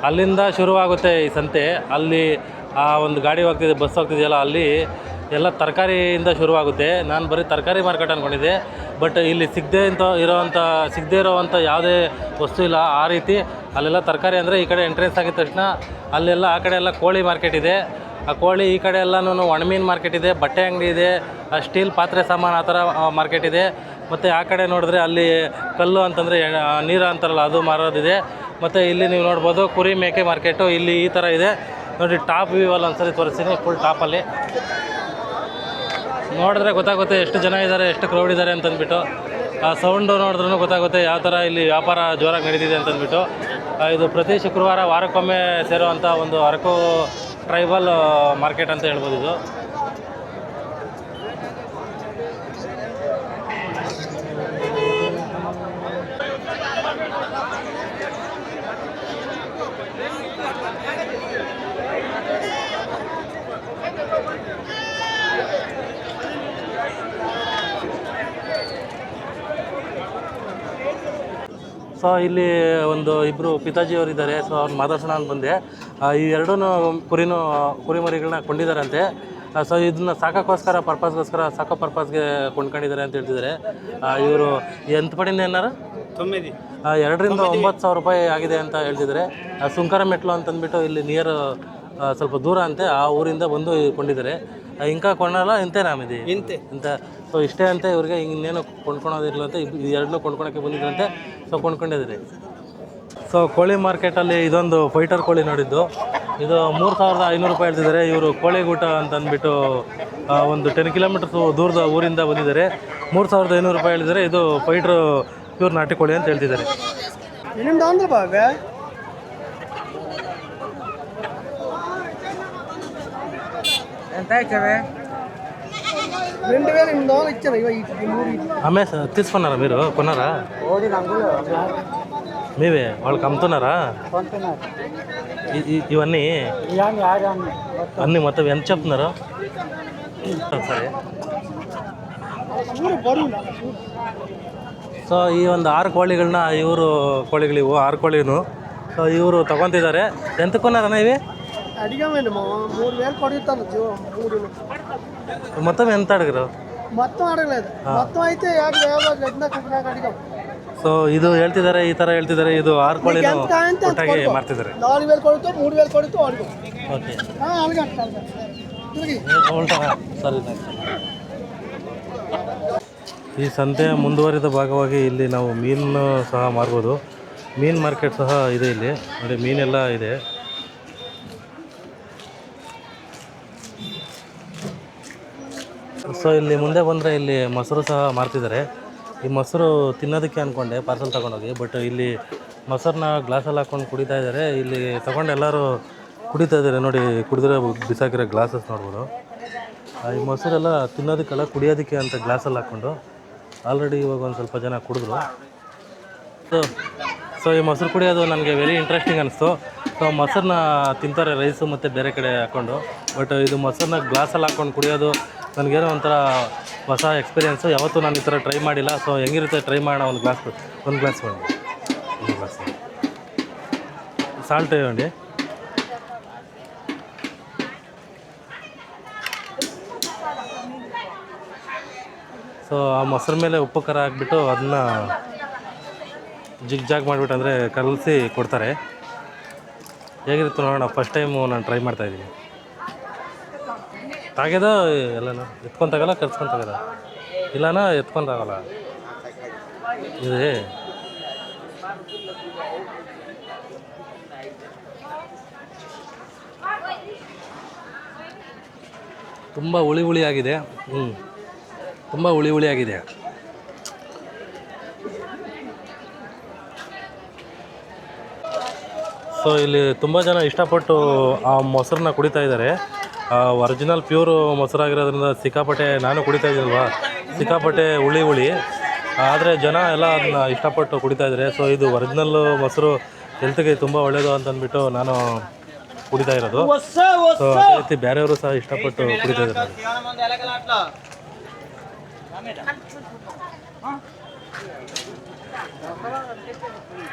Speaker 1: ಅಲ್ಲಿಂದ ಶುರುವಾಗುತ್ತೆ ಈ ಸಂತೆ. ಅಲ್ಲಿ ಆ ಒಂದು ಗಾಡಿ ಹೋಗ್ತಿದೆ, ಬಸ್ ಹೋಗ್ತಿದೆಯಲ್ಲ, ಅಲ್ಲಿ ಎಲ್ಲ ತರಕಾರಿಯಿಂದ ಶುರುವಾಗುತ್ತೆ. ನಾನು ಬರೀ ತರಕಾರಿ ಮಾರ್ಕೆಟ್ ಅಂದ್ಕೊಂಡಿದ್ದೆ, ಬಟ್ ಇಲ್ಲಿ ಸಿಗದೇ ಇರೋವಂಥ ಯಾವುದೇ ವಸ್ತು ಇಲ್ಲ. ಆ ರೀತಿ ಅಲ್ಲೆಲ್ಲ ತರಕಾರಿ ಅಂದರೆ ಈ ಕಡೆ ಎಂಟ್ರೆನ್ಸ್ ಆಗಿದ ತಕ್ಷಣ ಅಲ್ಲೆಲ್ಲ ಆ ಕಡೆ ಎಲ್ಲ ಕೋಳಿ ಮಾರ್ಕೆಟ್ ಇದೆ, ಆ ಕೋಳಿ ಈ ಕಡೆ ಎಲ್ಲನೂ ಒಣಮೀನು ಮಾರ್ಕೆಟ್ ಇದೆ, ಬಟ್ಟೆ ಅಂಗಡಿ ಇದೆ, ಸ್ಟೀಲ್ ಪಾತ್ರೆ ಸಾಮಾನು ಆ ಥರ ಮಾರ್ಕೆಟ್ ಇದೆ. ಮತ್ತು ಆ ಕಡೆ ನೋಡಿದ್ರೆ ಅಲ್ಲಿ ಕಲ್ಲು ಅಂತಂದರೆ ನೀರು ಅಂತಾರಲ್ಲ ಅದು ಮಾರೋದಿದೆ. ಮತ್ತು ಇಲ್ಲಿ ನೀವು ನೋಡ್ಬೋದು ಕುರಿ ಮೇಕೆ ಮಾರ್ಕೆಟು ಇಲ್ಲಿ ಈ ಥರ ಇದೆ. ನೋಡಿ ಟಾಪ್ ವ್ಯೂವಲ್ಲಿ ಒಂದ್ಸರಿ ತೋರಿಸ್ತೀನಿ, ಫುಲ್ ಟಾಪಲ್ಲಿ ನೋಡಿದ್ರೆ ಗೊತ್ತಾಗುತ್ತೆ ಎಷ್ಟು ಜನ ಇದ್ದಾರೆ, ಎಷ್ಟು ಕ್ರೌಡ್ ಇದ್ದಾರೆ ಅಂತಂದ್ಬಿಟ್ಟು. ಆ ಸೌಂಡು ನೋಡಿದ್ರೂ ಗೊತ್ತಾಗುತ್ತೆ ಯಾವ ಥರ ಇಲ್ಲಿ ವ್ಯಾಪಾರ ಜೋರಾಗಿ ನಡೀತಿದೆ ಅಂತಂದ್ಬಿಟ್ಟು. ಇದು ಪ್ರತಿ ಶುಕ್ರವಾರ ವಾರಕ್ಕೊಮ್ಮೆ ಸೇರುವಂಥ ಒಂದು ಅರಕು ಟ್ರೈಬಲ್ ಮಾರ್ಕೆಟ್ ಅಂತ ಹೇಳ್ಬೋದು ಇದು. ಸೊ ಇಲ್ಲಿ ಒಂದು ಇಬ್ಬರು ಪಿತಾಜಿಯವರಿದ್ದಾರೆ. ಸೊ ಅವ್ರು ಮಾತಾಡ್ಸೋಣ ಅಂತ ಬಂದೆ. ಈ ಎರಡೂ ಕುರಿಮರಿಗಳನ್ನ ಕೊಂಡಿದ್ದಾರಂತೆ. ಸೊ ಇದನ್ನ ಸಾಕೋಕ್ಕೋಸ್ಕರ ಸಾಕೋ ಪರ್ಪಸ್ಗೆ ಕೊಂಡ್ಕೊಂಡಿದ್ದಾರೆ ಅಂತ ಹೇಳ್ತಿದ್ದಾರೆ. ಇವರು ಎಂತ ಪಡಿಂದ ಏನಾರು 2ರಿಂದ 9,000 ರೂಪಾಯಿ ಆಗಿದೆ ಅಂತ ಹೇಳ್ತಿದ್ದಾರೆ. ಸುಂಕರ ಮೆಟ್ಲು ಅಂತಂದ್ಬಿಟ್ಟು ಇಲ್ಲಿ ನಿಯರ್ ಸ್ವಲ್ಪ ದೂರ ಅಂತೆ, ಆ ಊರಿಂದ ಬಂದು ಕೊಂಡಿದ್ದಾರೆ. ಇಂಕ ಕೊಂಡಲ್ಲ ಇಂತೇನಾ ಮಿದಿ ಇಂತ. ಸೊ ಇಷ್ಟೇ ಅಂತ ಇವ್ರಿಗೆ ಇನ್ನೇನು ಕೊಂಡ್ಕೊಳೋದಿಲ್ಲ ಅಂತ ಎರಡನ್ನೂ ಕೊಂಡ್ಕೊಳಕ್ಕೆ ಬಂದಿದ್ರಂತೆ. ಸೊ ಕೊಂಡ್ಕೊಂಡಿದ್ದೀರಿ. ಸೊ ಕೋಳಿ ಮಾರ್ಕೆಟಲ್ಲಿ ಇದೊಂದು ಫೈಟರ್ ಕೋಳಿ ನೋಡಿದ್ದು, ಇದು 3,500 ರೂಪಾಯಿ ಹೇಳ್ತಿದ್ದಾರೆ. ಇವರು ಕೋಳಿಗೂಟ ಅಂತ ಅಂದ್ಬಿಟ್ಟು ಒಂದು 10 ಕಿಲೋಮೀಟರ್ಸ್ ದೂರದ ಊರಿಂದ ಬಂದಿದ್ದಾರೆ. 3,500 ರೂಪಾಯಿ ಹೇಳಿದ್ದಾರೆ. ಇದು ಫೈಟ್ರು ಪ್ಯೂರ್ ನಾಟಿ ಕೋಳಿ ಅಂತ ಹೇಳ್ತಿದ್ದಾರೆ. ఆమె తీసుకున్నారా మీరు కొన్నారా మీవే వాళ్ళకి అమ్ముతున్నారా ఇవన్నీ అన్నీ మొత్తం ఎంత చెప్తున్నారు సరే ಸೊ ಈ ಒಂದು 6 ಕೋಳಿಗಳನ್ನ ಇವರು ಕೋಳಿಗಳಿವು 6 ಕೋಳಿನೂ ಸೊ ಇವರು ತೊಗೊತಿದ್ದಾರೆ. ಎಂತ ಕೊನಾರಣ್ಣ ಇವೆ
Speaker 2: అడిగామండి మా 3,000 కొడుగుతాను మూడు
Speaker 1: మొత్తం ఎంత అడిగారు?
Speaker 2: మొత్తం అడగలేదు, మొత్తం అయితే 50,000 అడిగాం.
Speaker 1: ಸೊ ಇದು ಹೇಳ್ತಿದ್ದಾರೆ, ಈ ಥರ ಹೇಳ್ತಿದ್ದಾರೆ, ಇದು 6 ಕೋಳಿನೂ ಒಟ್ಟಾಗಿ ಮಾಡ್ತಿದ್ದಾರೆ.
Speaker 2: 4,000 కొడుతూ 3,000 కొడుతూ అడుగు.
Speaker 1: ಓಕೆ ಸರಿ. ಈ ಸಂತೆ ಮುಂದುವರಿದ ಭಾಗವಾಗಿ ಇಲ್ಲಿ ನಾವು ಮೀನು ಸಹ ಮಾರ್ಬೋದು. ಮೀನು ಮಾರ್ಕೆಟ್ ಸಹ ಇದೆ ಇಲ್ಲಿ ನೋಡಿ, ಮೀನೆಲ್ಲ ಇದೆ. ಸೊ ಇಲ್ಲಿ ಮುಂದೆ ಬಂದರೆ ಇಲ್ಲಿ ಮೊಸರು ಸಹ ಮಾರ್ತಿದ್ದಾರೆ. ಈ ಮೊಸರು ತಿನ್ನೋದಕ್ಕೆ ಅಂದ್ಕೊಂಡೆ ಪಾರ್ಸಲ್ ತೊಗೊಂಡೋಗಿ, ಬಟ್ ಇಲ್ಲಿ ಮೊಸರನ್ನ ಗ್ಲಾಸಲ್ಲಿ ಹಾಕ್ಕೊಂಡು ಕುಡಿತಾ ಇದ್ದಾರೆ. ಇಲ್ಲಿ ತೊಗೊಂಡು ಎಲ್ಲರೂ ಕುಡಿತಾ ಇದ್ದಾರೆ ನೋಡಿ, ಕುಡಿದ್ರೆ ಬಿಸಾಕಿರೋ ಗ್ಲಾಸಸ್ ನೋಡ್ಬೋದು. ಈ ಮೊಸರೆಲ್ಲ ತಿನ್ನೋದಕ್ಕೆಲ್ಲ ಕುಡಿಯೋದಕ್ಕೆ ಅಂತ ಗ್ಲಾಸಲ್ಲಿ ಹಾಕ್ಕೊಂಡು ಆಲ್ರೆಡಿ ಇವಾಗ ಒಂದು ಸ್ವಲ್ಪ ಜನ ಕುಡಿದ್ರು. ಸೊ ಈ ಮೊಸರು ಕುಡಿಯೋದು ನನಗೆ ವೆರಿ ಇಂಟ್ರೆಸ್ಟಿಂಗ್ ಅನಿಸ್ತು. ಸೊ ಮೊಸರನ್ನ ತಿಂತಾರೆ ರೈಸು ಮತ್ತು ಬೇರೆ ಕಡೆ ಹಾಕ್ಕೊಂಡು, ಬಟ್ ಇದು ಮೊಸರನ್ನ ಗ್ಲಾಸಲ್ಲಿ ಹಾಕ್ಕೊಂಡು ಕುಡಿಯೋದು ನನಗೇನೋ ಒಂಥರ ಹೊಸ ಎಕ್ಸ್ಪೀರಿಯೆನ್ಸು. ಯಾವತ್ತೂ ನಾನು ಈ ಥರ ಟ್ರೈ ಮಾಡಿಲ್ಲ. ಸೊ ಹೆಂಗಿರುತ್ತೆ ಟ್ರೈ ಮಾಡೋಣ. ಒಂದು ಗ್ಲಾಸ್ ಮಾಡಿ, ಒಂದು ಗ್ಲಾಸ್ ಸಾಲ್ಟ್ ಇవ్వండి. ಸೊ ಆ ಮೊಸರು ಮೇಲೆ ಉಪ್ಪು ಖಾರ ಹಾಕ್ಬಿಟ್ಟು ಅದನ್ನ ಜಿಗ್ ಜಾಗ್ ಮಾಡಿಬಿಟ್ಟು ಅಂದರೆ ಕಲಸಿ ಕೊಡ್ತಾರೆ. ಹೇಗಿರುತ್ತೆ ನೋಡೋಣ. ಫಸ್ಟ್ ಟೈಮು ನಾನು ಟ್ರೈ ಮಾಡ್ತಾಯಿದ್ದೀನಿ. ತಾಗ್ಯದ ಎಲ್ಲನೂ ಎತ್ಕೊಂಡು ತಗೋಲ್ಲ, ಕರ್ಸ್ಕೊಂಡು ತಗೋದ ಇಲ್ಲನ ಎತ್ಕೊಂಡು ಆಗಲ್ಲ ಇದೆ. ತುಂಬ ಹುಳಿ ಆಗಿದೆ. ತುಂಬ ಹುಳಿ ಆಗಿದೆ. ಸೊ ಇಲ್ಲಿ ತುಂಬ ಜನ ಇಷ್ಟಪಟ್ಟು ಆ ಮೊಸರನ್ನ ಕುಡಿತಾ ಇದ್ದಾರೆ. ಒರಿಜಿನಲ್ ಪ್ಯೂರು ಮೊಸರಾಗಿರೋದ್ರಿಂದ ಸಿಕ್ಕಾಪಟ್ಟೆ, ನಾನು ಕುಡಿತಾ ಇದ್ದೀನಲ್ವ, ಸಿಕ್ಕಾಪಟ್ಟೆ ಹುಳಿ. ಆದರೆ ಜನ ಎಲ್ಲ ಅದನ್ನ ಇಷ್ಟಪಟ್ಟು ಕುಡಿತಾ ಇದ್ದಾರೆ. ಸೊ ಇದು ಒರಿಜಿನಲ್ಲು ಮೊಸರು ಹೆಲ್ತ್ಗೆ ತುಂಬ ಒಳ್ಳೆಯದು ಅಂತ ಅಂದ್ಬಿಟ್ಟು ನಾನು ಕುಡಿತಾ ಇರೋದು. ಸೊ ಅದೇ ರೀತಿ ಬೇರೆಯವರು ಸಹ ಇಷ್ಟಪಟ್ಟು ಕುಡಿತಾ ಇದ್ದಾರೆ.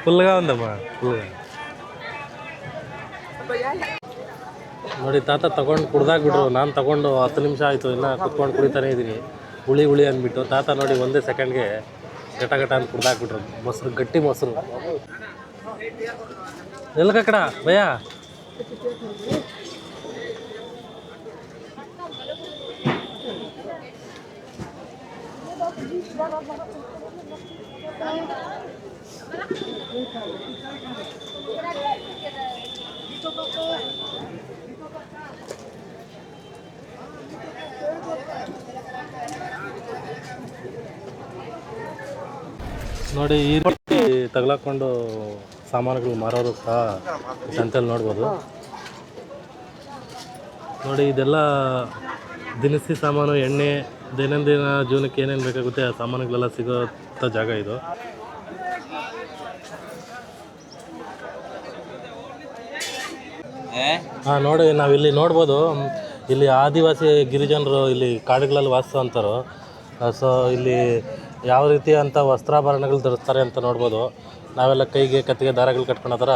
Speaker 1: ಫುಲ್గా ఉందమ్మా, ఫుల్గా ನೋಡಿ. ತಾತ ತಗೊಂಡು ಕುಡ್ದಾಕ್ಬಿಟ್ರು. ನಾನು ತಗೊಂಡು 10 ನಿಮಿಷ ಆಯಿತು, ಇನ್ನೂ ಕುತ್ಕೊಂಡು ಕುಡಿತಾನೇ ಇದ್ದೀನಿ. ಹುಳಿ ಅಂದ್ಬಿಟ್ಟು ತಾತ ನೋಡಿ ಒಂದೇ ಸೆಕೆಂಡ್ಗೆ ಗಟ ಅಂತ ಕುಡ್ದಾಕ್ಬಿಟ್ರು. ಮೊಸರು, ಗಟ್ಟಿ ಮೊಸರು. ಎಲ್ಗ ಕಡ ಭಯ. ನೋಡಿ ಈ ರೀತಿ ತಗಲಾಕೊಂಡು ಸಾಮಾನುಗಳು ಮಾರೋರು ಸಹ ಸಂತೆಯಲ್ಲಿ ನೋಡ್ಬೋದು. ನೋಡಿ ಇದೆಲ್ಲ ದಿನಸಿ ಸಾಮಾನು, ಎಣ್ಣೆ, ದೈನಂದಿನ ಜೀವನಕ್ಕೆ ಏನೇನು ಬೇಕಾಗುತ್ತೆ ಆ ಸಾಮಾನುಗಳೆಲ್ಲ ಸಿಗೋಂಥ ಜಾಗ ಇದು. ಹಾಂ ನೋಡಿ, ನಾವಿಲ್ಲಿ ನೋಡ್ಬೋದು, ಇಲ್ಲಿ ಆದಿವಾಸಿ ಗಿರಿಜನರು ಇಲ್ಲಿ ಕಾಡುಗಳಲ್ಲಿ ವಾಸಿಸುವಂಥವ್ರು. ಸೊ ಇಲ್ಲಿ ಯಾವ ರೀತಿ ಅಂತ ವಸ್ತ್ರಾಭರಣಗಳು ಧರಿಸ್ತಾರೆ ಅಂತ ನೋಡ್ಬೋದು. ನಾವೆಲ್ಲ ಕೈಗೆ ಕತ್ತಿಗೆ ದಾರಗಳು ಕಟ್ಕೊಳೋ ಥರ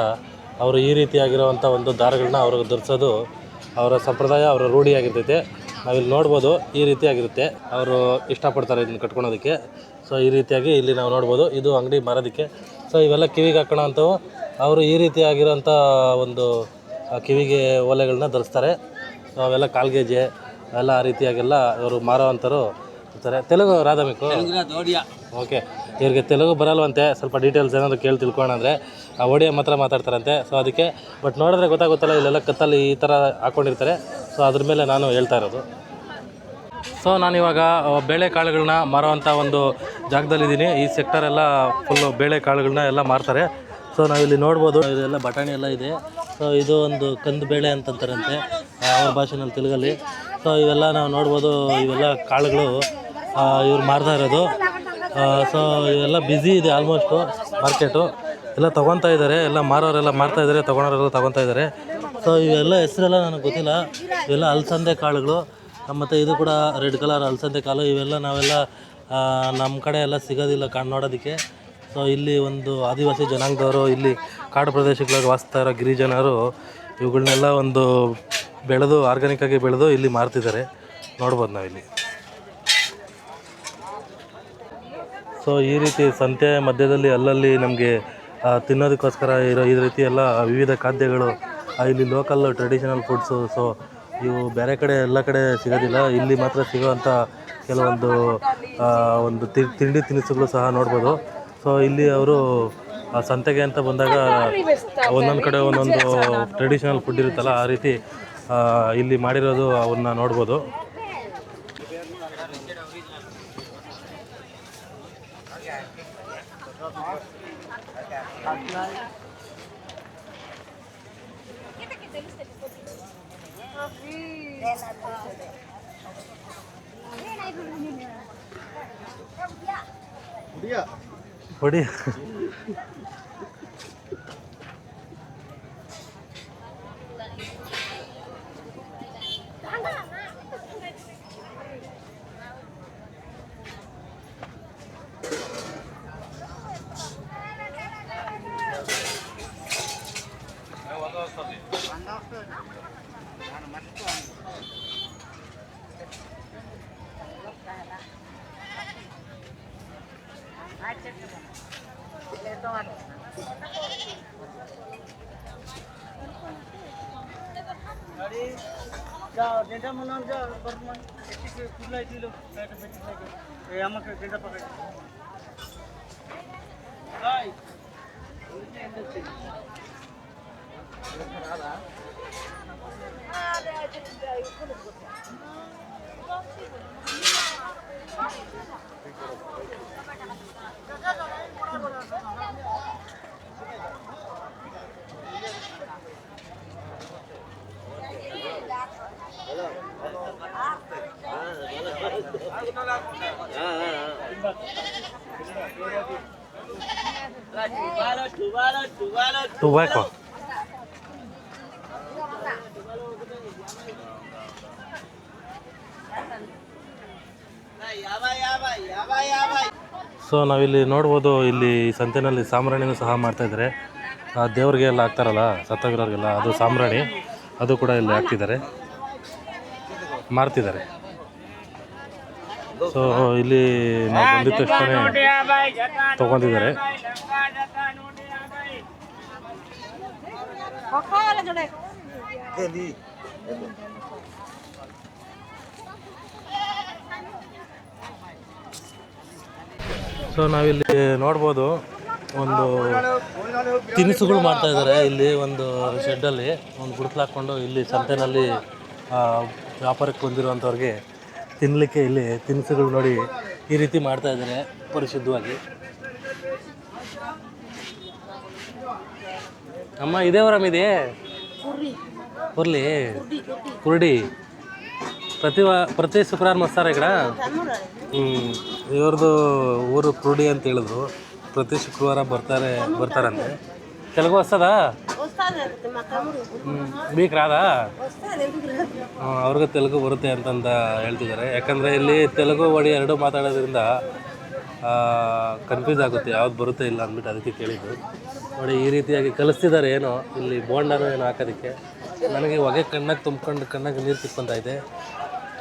Speaker 1: ಅವರು ಈ ರೀತಿಯಾಗಿರೋವಂಥ ಒಂದು ದಾರಗಳನ್ನ ಅವ್ರಿಗೆ ಧರಿಸೋದು ಅವರ ಸಂಪ್ರದಾಯ, ಅವರ ರೂಢಿಯಾಗಿರ್ತೈತೆ. ನಾವಿಲ್ಲಿ ನೋಡ್ಬೋದು ಈ ರೀತಿಯಾಗಿರುತ್ತೆ. ಅವರು ಇಷ್ಟಪಡ್ತಾರೆ ಇದನ್ನು ಕಟ್ಕೊಳೋದಕ್ಕೆ. ಸೊ ಈ ರೀತಿಯಾಗಿ ಇಲ್ಲಿ ನಾವು ನೋಡ್ಬೋದು. ಇದು ಅಂಗಡಿ ಮಾರೋದಕ್ಕೆ. ಸೊ ಇವೆಲ್ಲ ಕಿವಿಗೆ ಹಾಕೋಣ ಅಂಥವು. ಅವರು ಈ ರೀತಿಯಾಗಿರೋಂಥ ಒಂದು ಕಿವಿಗೆ ಓಲೆಗಳನ್ನ ಧರಿಸ್ತಾರೆ. ಸೊ ಅವೆಲ್ಲ ಕಾಲ್ಗೆಜೆ ಎಲ್ಲ ಆ ರೀತಿಯಾಗೆಲ್ಲ ಇವರು ಮಾರೋ ಅಂಥವ್ರು ಇರ್ತಾರೆ. ತೆಲುಗು ರಾಧಾ మీకు? ಓಕೆ. ಇವ್ರಿಗೆ ತೆಲುಗು ಬರಲ್ವಂತೆ. ಸ್ವಲ್ಪ ಡೀಟೇಲ್ಸ್ ಏನಾದರೂ ಕೇಳಿ ತಿಳ್ಕೊಳ್ಳೋಣ ಅಂದರೆ ಒಡಿಯಾ ಮಾತ್ರ ಮಾತಾಡ್ತಾರಂತೆ. ಸೊ ಅದಕ್ಕೆ ಬಟ್ ನೋಡಿದ್ರೆ ಗೊತ್ತಾಗುತ್ತಲ್ಲ, ಇಲ್ಲೆಲ್ಲ ಕತ್ತಲ್ಲಿ ಈ ಥರ ಹಾಕ್ಕೊಂಡಿರ್ತಾರೆ. ಸೊ ಅದ್ರ ಮೇಲೆ ನಾನು ಹೇಳ್ತಾ ಇರೋದು. ಸೊ ನಾನಿವಾಗ ಬೇಳೆಕಾಳುಗಳನ್ನ ಮಾರೋವಂಥ ಒಂದು ಜಾಗದಲ್ಲಿದ್ದೀನಿ. ಈ ಸೆಕ್ಟರೆಲ್ಲ ಫುಲ್ಲು ಬೇಳೆಕಾಳುಗಳನ್ನ ಎಲ್ಲ ಮಾರ್ತಾರೆ. ಸೊ ನಾವಿಲ್ಲಿ ನೋಡ್ಬೋದು, ಇದೆಲ್ಲ ಬಟಾಣಿ ಎಲ್ಲ ಇದೆ. ಸೊ ಇದು ಒಂದು ಕಂದು ಬೇಳೆ ಅಂತಂತಾರಂತೆ ಅವ್ರ ಭಾಷೆನಲ್ಲಿ, ತೆಲುಗಲ್ಲಿ. ಸೊ ಇವೆಲ್ಲ ನಾವು ನೋಡ್ಬೋದು, ಇವೆಲ್ಲ ಕಾಳುಗಳು ಇವ್ರು ಮಾರ್ತಾ ಇರೋದು. ಸೊ ಇವೆಲ್ಲ ಬ್ಯುಸಿ ಇದೆ ಆಲ್ಮೋಸ್ಟು ಮಾರ್ಕೆಟು. ಎಲ್ಲ ತೊಗೊತಾ ಇದ್ದಾರೆ, ಎಲ್ಲ ಮಾರೋರೆಲ್ಲ ಮಾರ್ತಾ ಇದ್ದಾರೆ, ತೊಗೊಳೋರೆಲ್ಲ ತೊಗೊತಾ ಇದ್ದಾರೆ. ಸೊ ಇವೆಲ್ಲ ಹೆಸರೆಲ್ಲ ನನಗೆ ಗೊತ್ತಿಲ್ಲ. ಇವೆಲ್ಲ ಅಲಸಂದೆ ಕಾಳುಗಳು. ಮತ್ತು ಇದು ಕೂಡ ರೆಡ್ ಕಲರ್ ಅಲಸಂದೆ ಕಾಳು. ಇವೆಲ್ಲ ನಾವೆಲ್ಲ ನಮ್ಮ ಕಡೆ ಎಲ್ಲ ಸಿಗೋದಿಲ್ಲ ನೋಡೋದಕ್ಕೆ. ಸೊ ಇಲ್ಲಿ ಒಂದು ಆದಿವಾಸಿ ಜನಾಂಗದವರು ಇಲ್ಲಿ ಕಾಡು ಪ್ರದೇಶಗಳಲ್ಲಿ ವಾಸಿಸ್ತಾ ಇರೋ ಗಿರಿಜನರು ಇವುಗಳನ್ನೆಲ್ಲ ಒಂದು ಬೆಳೆದು ಆರ್ಗ್ಯಾನಿಕ್ಕಾಗಿ ಬೆಳೆದು ಇಲ್ಲಿ ಮಾರ್ತಿದ್ದಾರೆ, ನೋಡ್ಬೋದು ನಾವಿಲ್ಲಿ. ಸೊ ಈ ರೀತಿ ಸಂತೆ ಮಧ್ಯದಲ್ಲಿ ಅಲ್ಲಲ್ಲಿ ನಮಗೆ ತಿನ್ನೋದಕ್ಕೋಸ್ಕರ ಇರೋ ಈ ರೀತಿ ಎಲ್ಲ ವಿವಿಧ ಖಾದ್ಯಗಳು ಇಲ್ಲಿ ಲೋಕಲ್ ಟ್ರೆಡಿಷನಲ್ ಫುಡ್ಸು. ಸೊ ಇವು ಬೇರೆ ಕಡೆ ಎಲ್ಲ ಕಡೆ ಸಿಗೋದಿಲ್ಲ, ಇಲ್ಲಿ ಮಾತ್ರ ಸಿಗೋವಂಥ ಕೆಲವೊಂದು ಒಂದು ತಿಂಡಿ ತಿನಿಸುಗಳು ಸಹ ನೋಡ್ಬೋದು. ಸೊ ಇಲ್ಲಿ ಅವರು ಸಂತೆಗೆ ಅಂತ ಬಂದಾಗ ಒಂದೊಂದು ಕಡೆ ಒಂದೊಂದು ಟ್ರೆಡಿಷನಲ್ ಫುಡ್ ಇರುತ್ತಲ್ಲ, ಆ ರೀತಿ ಇಲ್ಲಿ ಮಾಡಿರೋದು ಅವನ್ನ ನೋಡ್ಬೋದು. ಹೊಡಿ ಟೊಬ್ಯಾಕೊ. ಸೊ ನಾವಿಲ್ಲಿ ನೋಡ್ಬೋದು, ಇಲ್ಲಿ ಸಂತೆನಲ್ಲಿ ಸಾಂಬ್ರಾಣಿನೂ ಸಹ ಮಾಡ್ತಾಯಿದ್ದಾರೆ. ದೇವ್ರಿಗೆ ಎಲ್ಲ ಹಾಕ್ತಾರಲ್ಲ ಸತ್ತೋಗಿರೋರಿಗೆಲ್ಲ, ಅದು ಸಾಂಬ್ರಾಣಿ, ಅದು ಕೂಡ ಇಲ್ಲಿ ಹಾಕ್ತಿದ್ದಾರೆ, ಮಾರ್ತಿದ್ದಾರೆ. ಸೊ ಇಲ್ಲಿ ನಾವು ಬಂದಿದ್ದ ತಕ್ಷಣ ತೊಗೊಂಡಿದ್ದಾರೆ. ಸೊ ನಾವಿಲ್ಲಿ ನೋಡ್ಬೋದು ಒಂದು ತಿನಿಸುಗಳು ಮಾಡ್ತಾ ಇದ್ದಾರೆ. ಇಲ್ಲಿ ಒಂದು ಶೆಡ್ಡಲ್ಲಿ ಒಂದು ಗುಡಿಸಲು ಹಾಕ್ಕೊಂಡು ಇಲ್ಲಿ ಸಂತೆನಲ್ಲಿ ವ್ಯಾಪಾರಕ್ಕೆ ಬಂದಿರುವಂಥವ್ರಿಗೆ ತಿನ್ನಲಿಕ್ಕೆ ಇಲ್ಲಿ ತಿನಿಸುಗಳು ನೋಡಿ ಈ ರೀತಿ ಮಾಡ್ತಾ ಇದ್ದಾರೆ ಪರಿಶುದ್ಧವಾಗಿ. ಅಮ್ಮ ಇದೇ ವರಮಿದೆ ಕುರ್ಲಿ ಕುರ್ಡಿ ಪ್ರತಿ ಶುಕ್ರವಾರ ಮಸ್ತಾರ ఇక్కడ. ಇವ್ರದ್ದು ಊರು ಕುರ್ಡಿ ಅಂತ ಹೇಳಿದ್ರು. ಪ್ರತಿ ಶುಕ್ರವಾರ ಬರ್ತಾರಂತೆ. తెలుగు వస్తుందా? మీకు రాదా? ಅವ್ರಿಗೆ ತೆಲುಗು ಬರುತ್ತೆ ಅಂತಂದ ಹೇಳ್ತಿದ್ದಾರೆ. ಯಾಕಂದರೆ ಇಲ್ಲಿ ತೆಲುಗು ವಡಿ ಎರಡೂ ಮಾತಾಡೋದ್ರಿಂದ ಕನ್ಫ್ಯೂಸ್ ಆಗುತ್ತೆ, ಯಾವ್ದು ಬರುತ್ತೆ ಇಲ್ಲ ಅಂದ್ಬಿಟ್ಟು ಅದಕ್ಕೆ ಕೇಳಿದ್ದು. ನೋಡಿ ಈ ರೀತಿಯಾಗಿ ಕಲಿಸ್ತಿದ್ದಾರೆ ಏನೋ ಇಲ್ಲಿ ಬೋಂಡನೂ ಏನೋ ಹಾಕೋದಕ್ಕೆ. ನನಗೆ ಹೊಗೆ ಕಣ್ಣಾಗಿ ತುಂಬ್ಕೊಂಡು ಕಣ್ಣಾಗಿ ನೀರು ತಿಕ್ಕೊಂತ ಇದೆ.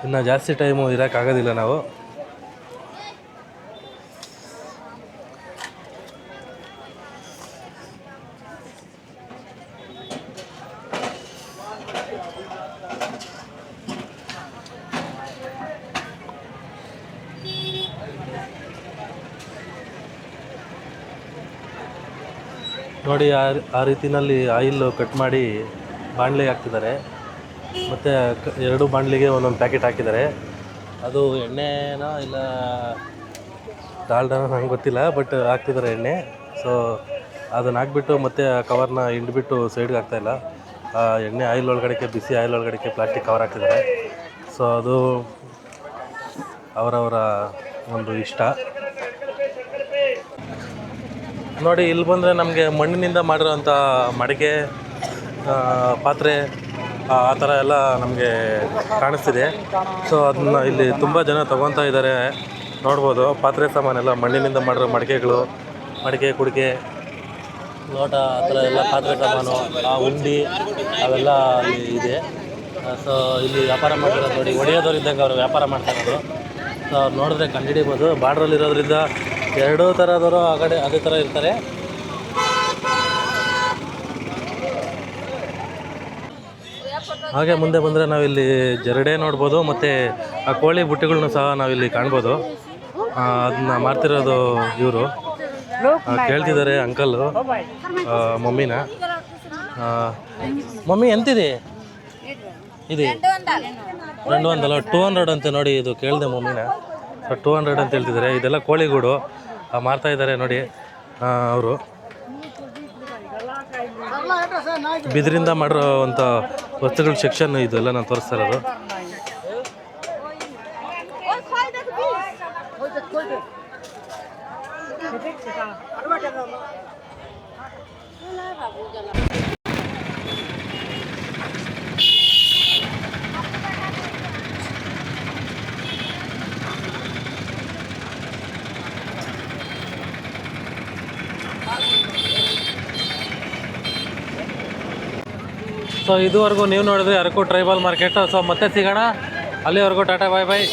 Speaker 1: ಇನ್ನು ಜಾಸ್ತಿ ಟೈಮು ಇರೋಕ್ಕಾಗೋದಿಲ್ಲ ನಾವು. ನೋಡಿ ಆ ರೀತಿಯಲ್ಲಿ ಆಯಿಲ್ ಕಟ್ ಮಾಡಿ ಬಾಣಲೆಗೆ ಹಾಕ್ತಿದ್ದಾರೆ. ಮತ್ತು ಎರಡು ಬಾಣಲಿಗೆ ಒಂದೊಂದು ಪ್ಯಾಕೆಟ್ ಹಾಕಿದ್ದಾರೆ. ಅದು ಎಣ್ಣೆನೋ ಇಲ್ಲ ಡಾಲ್ಡಾನೋ ನಂಗೆ ಗೊತ್ತಿಲ್ಲ, ಬಟ್ ಹಾಕ್ತಿದ್ದಾರೆ ಎಣ್ಣೆ. ಸೊ ಅದನ್ನು ಹಾಕ್ಬಿಟ್ಟು ಮತ್ತೆ ಆ ಕವರ್ನ ಹಿಂಡ್ಬಿಟ್ಟು ಸೈಡ್ಗೆ ಹಾಕ್ತಾಯಿಲ್ಲ. ಎಣ್ಣೆ ಆಯಿಲ್ ಒಳಗಡೆಗೆ, ಬಿಸಿ ಆಯಿಲ್ ಒಳಗಡೆಗೆ ಪ್ಲಾಸ್ಟಿಕ್ ಕವರ್ ಹಾಕ್ತಿದ್ದಾರೆ. ಸೊ ಅದು ಅವರವರ ಒಂದು ಇಷ್ಟ. ನೋಡಿ ಇಲ್ಲಿ ಬಂದರೆ ನಮಗೆ ಮಣ್ಣಿನಿಂದ ಮಾಡಿರೋಂಥ ಮಡಿಕೆ, ಪಾತ್ರೆ ಆ ಥರ ಎಲ್ಲ ನಮಗೆ ಕಾಣಿಸ್ತಿದೆ. ಸೊ ಅದನ್ನ ಇಲ್ಲಿ ತುಂಬ ಜನ ತೊಗೊತಾ ಇದ್ದಾರೆ, ನೋಡ್ಬೋದು. ಪಾತ್ರೆ ಸಾಮಾನೆಲ್ಲ ಮಣ್ಣಿನಿಂದ ಮಾಡಿರೋ ಮಡಿಕೆಗಳು, ಮಡಿಕೆ ಕುಡಿಕೆ ಲೋಟ ಆ ಥರ ಎಲ್ಲ ಪಾತ್ರೆ ಸಾಮಾನು, ಆ ಉಂಡಿ ಅವೆಲ್ಲ ಅಲ್ಲಿ ಇದೆ. ಸೊ ಇಲ್ಲಿ ವ್ಯಾಪಾರ ಮಾಡ್ತಿರೋದು ನೋಡಿ, ಒಡೆಯೋದವ್ರು ಇದ್ದಾಗ ಅವರು ವ್ಯಾಪಾರ ಮಾಡ್ತಾ ಇರೋದು. ಸೊ ಅವ್ರು ನೋಡಿದ್ರೆ ಕಂಡುಹಿಡಿಬೋದು. ಬಾರ್ಡ್ರಲ್ಲಿರೋದ್ರಿಂದ ಎರಡೂ ಥರದವರು ಆ ಕಡೆ ಅದೇ ಥರ ಇರ್ತಾರೆ. ಹಾಗೆ ಮುಂದೆ ಬಂದರೆ ನಾವಿಲ್ಲಿ ಜರಡೆ ನೋಡ್ಬೋದು, ಮತ್ತು ಆ ಕೋಳಿ ಬುಟ್ಟಿಗಳನ್ನೂ ಸಹ ನಾವಿಲ್ಲಿ ಕಾಣ್ಬೋದು. ಅದನ್ನ ಮಾರ್ತಿರೋದು ಇವರು ಕೇಳ್ತಿದ್ದಾರೆ ಅಂಕಲ್ಲು ಮಮ್ಮಿನ. ಮಮ್ಮಿ ಎಂತಿದೆ ಇದು? 200 200 ಅಂತೆ ನೋಡಿ. ಇದು ಕೇಳಿದೆ ಮಮ್ಮಿನ. 200 ಅಂತ ಹೇಳ್ತಿದ್ದಾರೆ. ಇದೆಲ್ಲ ಕೋಳಿಗೂಡು ಮಾರ್ತಾ ಇದ್ದಾರೆ ನೋಡಿ ಅವರು. ಬಿದಿರಿಂದ ಮಾಡಿರೋವಂಥ ವಸ್ತುಗಳ ಸೆಕ್ಷನ್ ಇದೆಲ್ಲ ನಾನು ತೋರಿಸ್ತಾ ಇರೋದು. ಸೊ ಇದುವರೆಗೂ ನೀವು ನೋಡಿದ್ರೆ ಅರಕು ಟ್ರೈಬಲ್ ಮಾರ್ಕೆಟ್. ಸೊ ಮತ್ತೆ ಸಿಗೋಣ, ಅಲ್ಲಿವರೆಗೂ ಟಾಟಾ ಬಾಯ್ ಬಾಯ್.